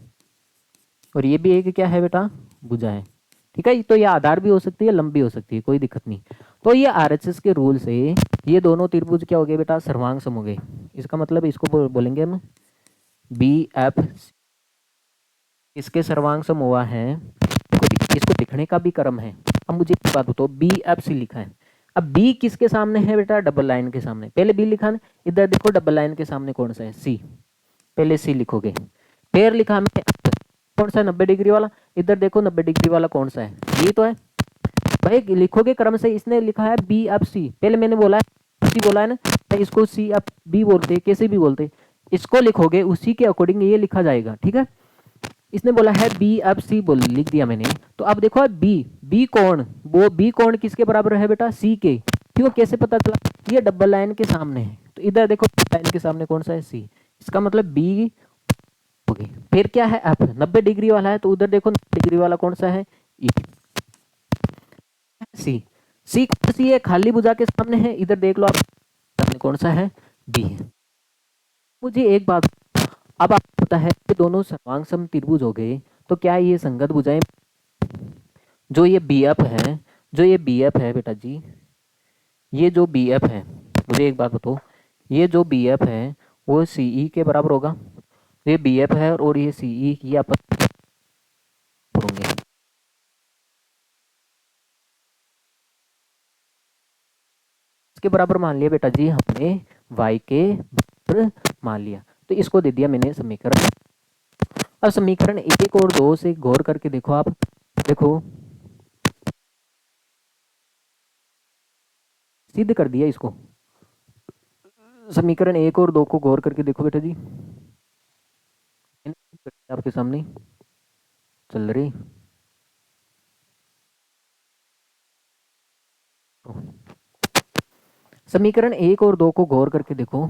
और ये भी एक क्या है बेटा, भुजा है। ठीक है, तो ये आधार भी हो सकती है, लंबी हो सकती है, कोई दिक्कत नहीं। तो ये आरएचएस के रूल से ये दोनों त्रिभुज क्या हो गए बेटा, सर्वांग सम हो गए। इसका मतलब इसको बोलेंगे हम बी एफ, इसके सर्वांग सम हुआ है, इसको दिखने का भी क्रम है। अब मुझे एक बात बताओ, बी एफ सी लिखा है, अब बी किसके सामने है बेटा, डबल लाइन के सामने, पहले बी लिखा है, इधर देखो डबल लाइन के सामने कौन सा है, सी, पहले सी लिखोगे, फिर लिखा हमने कौन सा 90 डिग्री वाला, इधर देखो 90 डिग्री वाला कौन सा है, ये तो है भाई, लिखोगे क्रम से, इसने लिखा है बी एफ सी, पहले मैंने बोला है सी बोला है ना, तो इसको सी एफ बी बोलते, कैसे भी बोलते, इसको लिखोगे उसी के अकॉर्डिंग ये लिखा जाएगा। ठीक है, इसने बोला है बी एफ सी बोल, लिख दिया मैंने, तो अब देखो बी, बी कौन, वो बी कौन किसके बराबर है बेटा, सी के, क्यों कैसे पता चला, ये डबल लाइन के सामने है, तो इधर देखो लाइन के सामने कौन सा है, सी, इसका मतलब बी हो गई। फिर क्या है, एफ 90 डिग्री वाला है, तो उधर देखो 90 डिग्री वाला कौन सा है, ई, सी, सी कौन सी है, खाली भुजा के सामने है, इधर देख लो आप सामने कौन सा है, डी है। मुझे एक बात, अब आपको पता है कि दोनों सर्वांग सम त्रिभुज हो गए, तो क्या ये संगत भुजाएं, जो ये बी एफ है, जो ये बी एफ है बेटा जी, ये जो बी एफ है, मुझे एक बात बताओ, ये जो बी एफ है वो सी ई के बराबर होगा, ये बी एफ है और ये सी ई की आपस में होंगे, इसके बराबर मान लिया बेटा जी हमने, y के बराबर मान लिया, तो इसको दे दिया मैंने समीकरण। अब समीकरण एक और दो से गौर करके देखो आप, देखो सिद्ध कर दिया इसको, समीकरण एक और दो को गौर करके देखो बेटा जी, आपके सामने चल रही, समीकरण एक और दो को गौर करके देखो,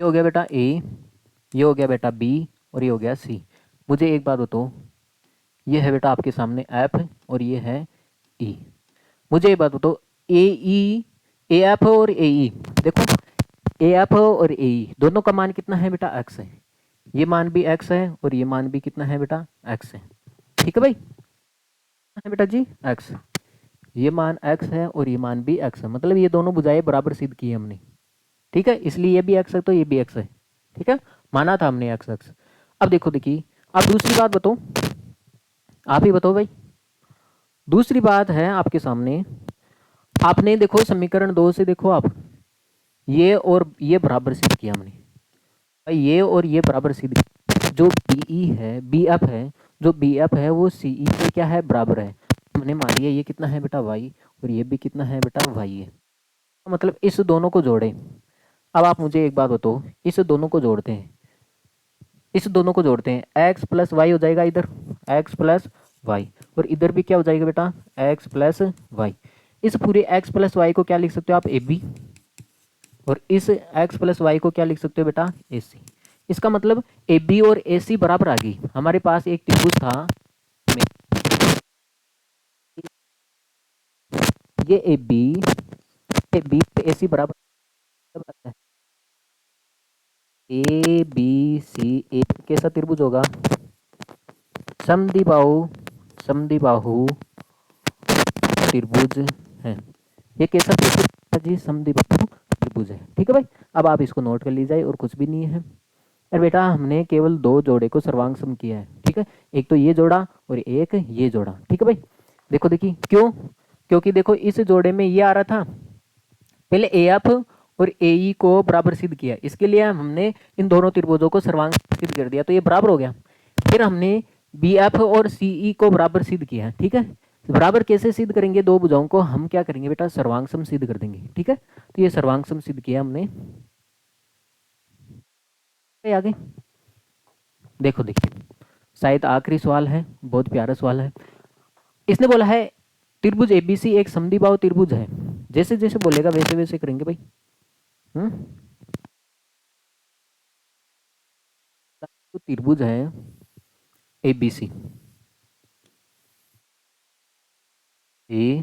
ये हो गया बेटा ए, ये हो गया बेटा बी और ये हो गया सी। मुझे एक बात बताओ, ये है बेटा आपके सामने एफ और ये है ई। मुझे एक बात बताओ, ए ई, ए एफ और ए ई, देखो ए एफ और ए ई दोनों का मान कितना है बेटा, एक्स है। ये मान भी एक्स है और ये मान भी कितना है बेटा, एक्स है। ठीक है भाई, है बेटा जी एक्स, ये मान एक्स है और ये मान भी एक्स है, मतलब ये दोनों भुजाएं बराबर सिद्ध की हमने। ठीक है, इसलिए ये भी एक्स है तो ये भी एक्स है। ठीक है, माना था हमने एक्स एक्स। अब देखो, देखिए अब दूसरी बात बताओ, आप ही बताओ भाई। दूसरी बात है आपके सामने, आपने देखो समीकरण 2 से देखो आप, ये और ये बराबर सिद्ध किया हमने भाई, ये और ये बराबर सिद्ध किया। जो बी ई है, बी एफ है, जो बी एफ है वो सी ई से क्या है, बराबर है। हमने मान लिया ये कितना है बेटा, वाई, और ये भी कितना है बेटा, वाई है। मतलब इस दोनों को जोड़ें। अब आप मुझे एक बात बताओ, इस दोनों को जोड़ते हैं, इस दोनों को जोड़ते हैं, एक्स प्लस वाई हो जाएगा इधर, एक्स प्लस वाई, और इधर भी क्या हो जाएगा बेटा, एक्स प्लस वाई। इस पूरे एक्स प्लस वाई को क्या लिख सकते हो आप, ए बी, और इस एक्स प्लस वाई को क्या लिख सकते हो बेटा, ए सी। इसका मतलब ए बी और ए सी बराबर आ गई। हमारे पास एक त्रिभुज था, ये ए बी ए सी बराबर ए बी सी, एक कैसा त्रिभुज होगा, समद्विबाहु, समद्विबाहु त्रिभुज है। ये कैसा त्रिभुज है जी, समद्विबाहु त्रिभुज है। ठीक है भाई, अब आप इसको नोट कर लीजिए और कुछ भी नहीं है। अरे बेटा हमने केवल दो जोड़े को सर्वांग सम किया है। ठीक है, एक तो ये जोड़ा और एक ये जोड़ा। ठीक है भाई, देखो देखिए क्यों, क्योंकि देखो इस जोड़े में ये आ रहा था, पहले ए एफ और ए ई को बराबर सिद्ध किया, इसके लिए हमने इन दोनों त्रिभुजों को सर्वांग सिद्ध कर दिया, तो ये बराबर हो गया। फिर हमने बी एफ और सी ई को बराबर सिद्ध किया। ठीक है, बराबर कैसे सिद्ध करेंगे, दो भुजाओं को हम क्या करेंगे बेटा, सर्वांग सम सिद्ध कर देंगे। ठीक है, तो ये सर्वांग सम सिद्ध किया हमने। आगे देखो, देखिए शायद आखिरी सवाल है, बहुत प्यारा सवाल है। इसने बोला है त्रिभुज एबीसी एक समद्विबाहु त्रिभुज है। जैसे जैसे बोलेगा वैसे वैसे करेंगे भाई। तो त्रिभुज है एबीसी, ए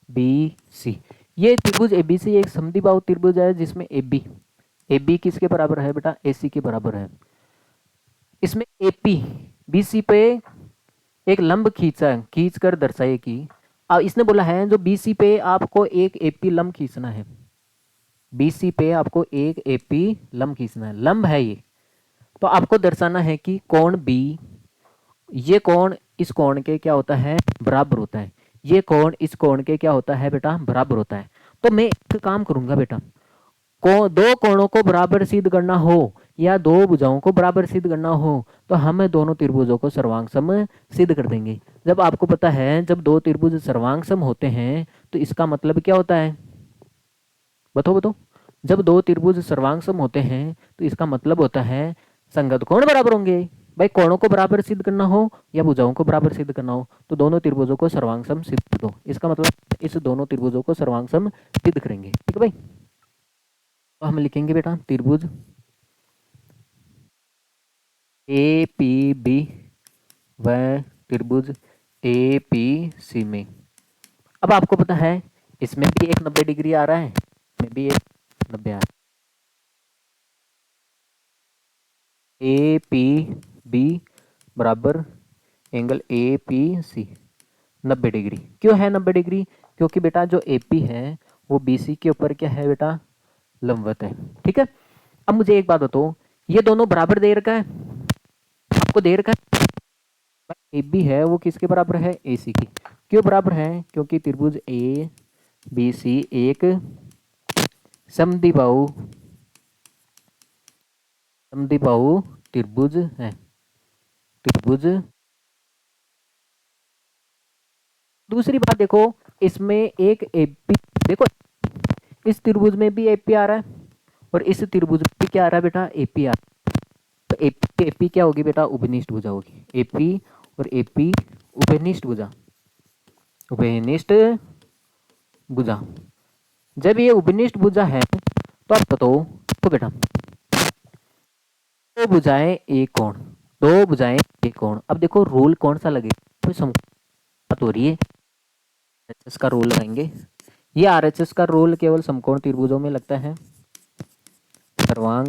बी सी, ये त्रिभुज एबीसी एक समद्विबाहु त्रिभुज है जिसमें ए बी किसके बराबर है बेटा, ए सी के बराबर है। इसमें एपी बीसी पे एक लंब खींच कर दर्शाए कि, अब इसने बोला है जो बीसी पे आपको एक एपी लंब खींचना है, बीसी पे आपको एक एपी लंब खींचना है, लंब है ये, तो आपको दर्शाना है कि कोण बी, ये कोण इस कोण के क्या होता है, बराबर होता है, ये कोण इस कोण के क्या होता है बेटा, बराबर होता है। तो मैं एक काम करूंगा बेटा, दो कोणों को बराबर सिद्ध करना हो या दो भुजाओं को बराबर सिद्ध करना हो तो हम दोनों त्रिभुजों को सर्वांग सम सिद्ध कर देंगे। जब आपको पता है जब दो त्रिभुज सर्वांग सम होते हैं तो इसका मतलब क्या होता है, बताओ बताओ। जब दो त्रिभुज सर्वांग सम होते हैं तो इसका मतलब होता है संगत कोण बराबर होंगे। भाई कोणों को बराबर सिद्ध करना हो या भुजाओं को बराबर सिद्ध करना हो तो दोनों त्रिभुजों को सर्वांग सम सिद्ध करो, इसका मतलब इस दोनों त्रिभुजों को सर्वांग सम सिद्ध करेंगे। ठीक है भाई, तो हम लिखेंगे बेटा त्रिभुज ए पी बी व त्रिभुज ए पी सी में, अब आपको पता है इसमें भी एक 90 डिग्री आ रहा है, इसमें भी एक 90 आ रहा है। ए पी बी बराबर angle A P C 90 degree. क्यों है 90 डिग्री, क्योंकि बेटा जो ए पी है वो बी सी के ऊपर क्या है बेटा, लंबवत है। ठीक है, अब मुझे एक बात बताओ, ये दोनों बराबर दे रखा है, आपको दे रखा है ए बी है वो किसके बराबर है, ए सी की। क्यों बराबर है, क्योंकि त्रिभुज ए बी सी एक समद्विबाहु त्रिभुज है, त्रिभुज। दूसरी बात देखो, इसमें एक एपी, देखो इस त्रिभुज में भी एपी आ रहा है और इस त्रिभुज में भी क्या आ रहा है बेटा, एपी आ रहा है। तो एपी एपी क्या होगी बेटा, उभयनिष्ठ भुजा होगी। एपी और एपी उभयनिष्ठ भुजा, उभयनिष्ठ भुजा। जब ये उभयनिष्ठ भुजा है तो आप बताओ तो बेटा दो भुजाएं एक कोण, दो भुजाएं एक कोण। अब देखो रूल कौन सा लगेगा, कोई बात हो रही है, आरएचएस का रूल लगाएंगे। ये आरएचएस का रूल केवल समकोण त्रिभुजों में लगता है। सर्वांग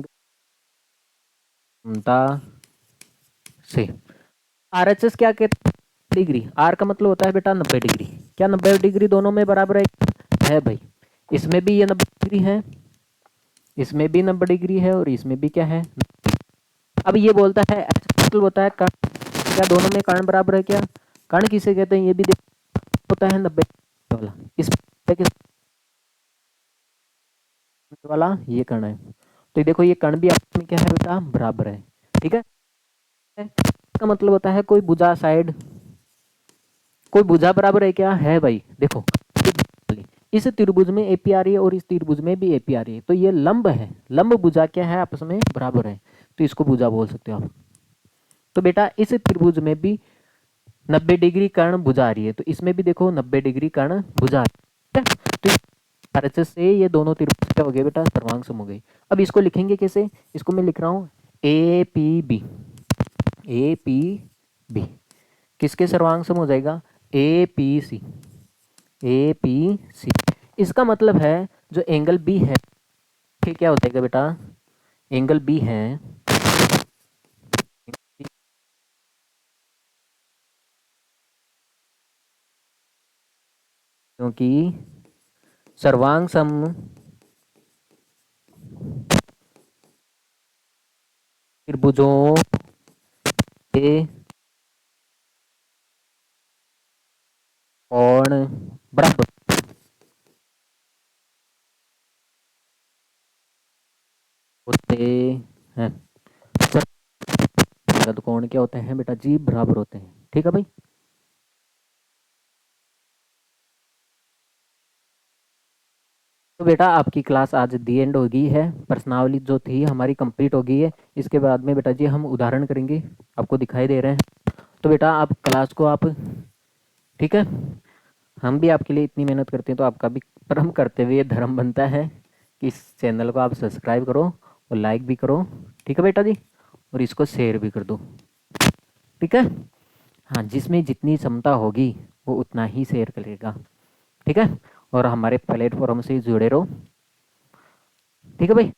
समता से आरएचएस क्या कहते हैं, डिग्री। आर का मतलब होता है बेटा 90 डिग्री। क्या 90 डिग्री दोनों में बराबर है भाई। इसमें भी ये 90 डिग्री है, इसमें भी 90 डिग्री है, और इसमें भी क्या है। अब ये बोलता है मतलब होता है कर्ण, क्या दोनों में कर्ण बराबर है क्या। कर्ण किसे कहते हैं ये भी होता है 90 वाला। इस वाला ये कर्ण है, तो देखो ये कर्ण भी आपस में क्या है बेटा बराबर है। ठीक है, इसका मतलब होता है कोई भुजा साइड, कोई भुजा बराबर है क्या, है भाई। देखो इस त्रिभुज में एपी आ रही है और इस त्रिभुज में भी एपी आ रही है, तो ये लंब है, लंब भुजा क्या है आपस में बराबर है, तो इसको भुजा बोल सकते हो आप। तो बेटा इस त्रिभुज में भी 90 डिग्री कर्ण भुजा आ रही है, तो इसमें भी देखो 90 डिग्री कर्ण भुजा आ रही है। तो आरएचएस से ये दोनों त्रिभुज क्या हो गए बेटा, सर्वांग सम हो गए। अब इसको लिखेंगे कैसे, इसको मैं लिख रहा हूँ A P B, A P B किसके सर्वांग सम हो जाएगा, ए पी सी, ए पी सी। इसका मतलब है जो एंगल बी है ठीक क्या हो जाएगा बेटा, एंगल बी है क्योंकि सर्वांग सम त्रिभुजों के कोण बराबर होते हैं। तो कोण क्या होते हैं बेटा जी, बराबर होते हैं। ठीक है भाई। तो बेटा आपकी क्लास आज दी एंड हो गई है, प्रश्नावली जो थी हमारी कंप्लीट हो गई है। इसके बाद में बेटा जी हम उदाहरण करेंगे, आपको दिखाई दे रहे हैं। तो बेटा आप क्लास को आप, ठीक है, हम भी आपके लिए इतनी मेहनत करते हैं तो आपका भी परम कर्तव्य धर्म बनता है कि इस चैनल को आप सब्सक्राइब करो और लाइक भी करो। ठीक है बेटा जी, और इसको शेयर भी कर दो। ठीक है, हाँ जिसमें जितनी क्षमता होगी वो उतना ही शेयर करेगा। ठीक है, और हमारे प्लेटफॉर्म से जुड़े रहो। ठीक है भाई,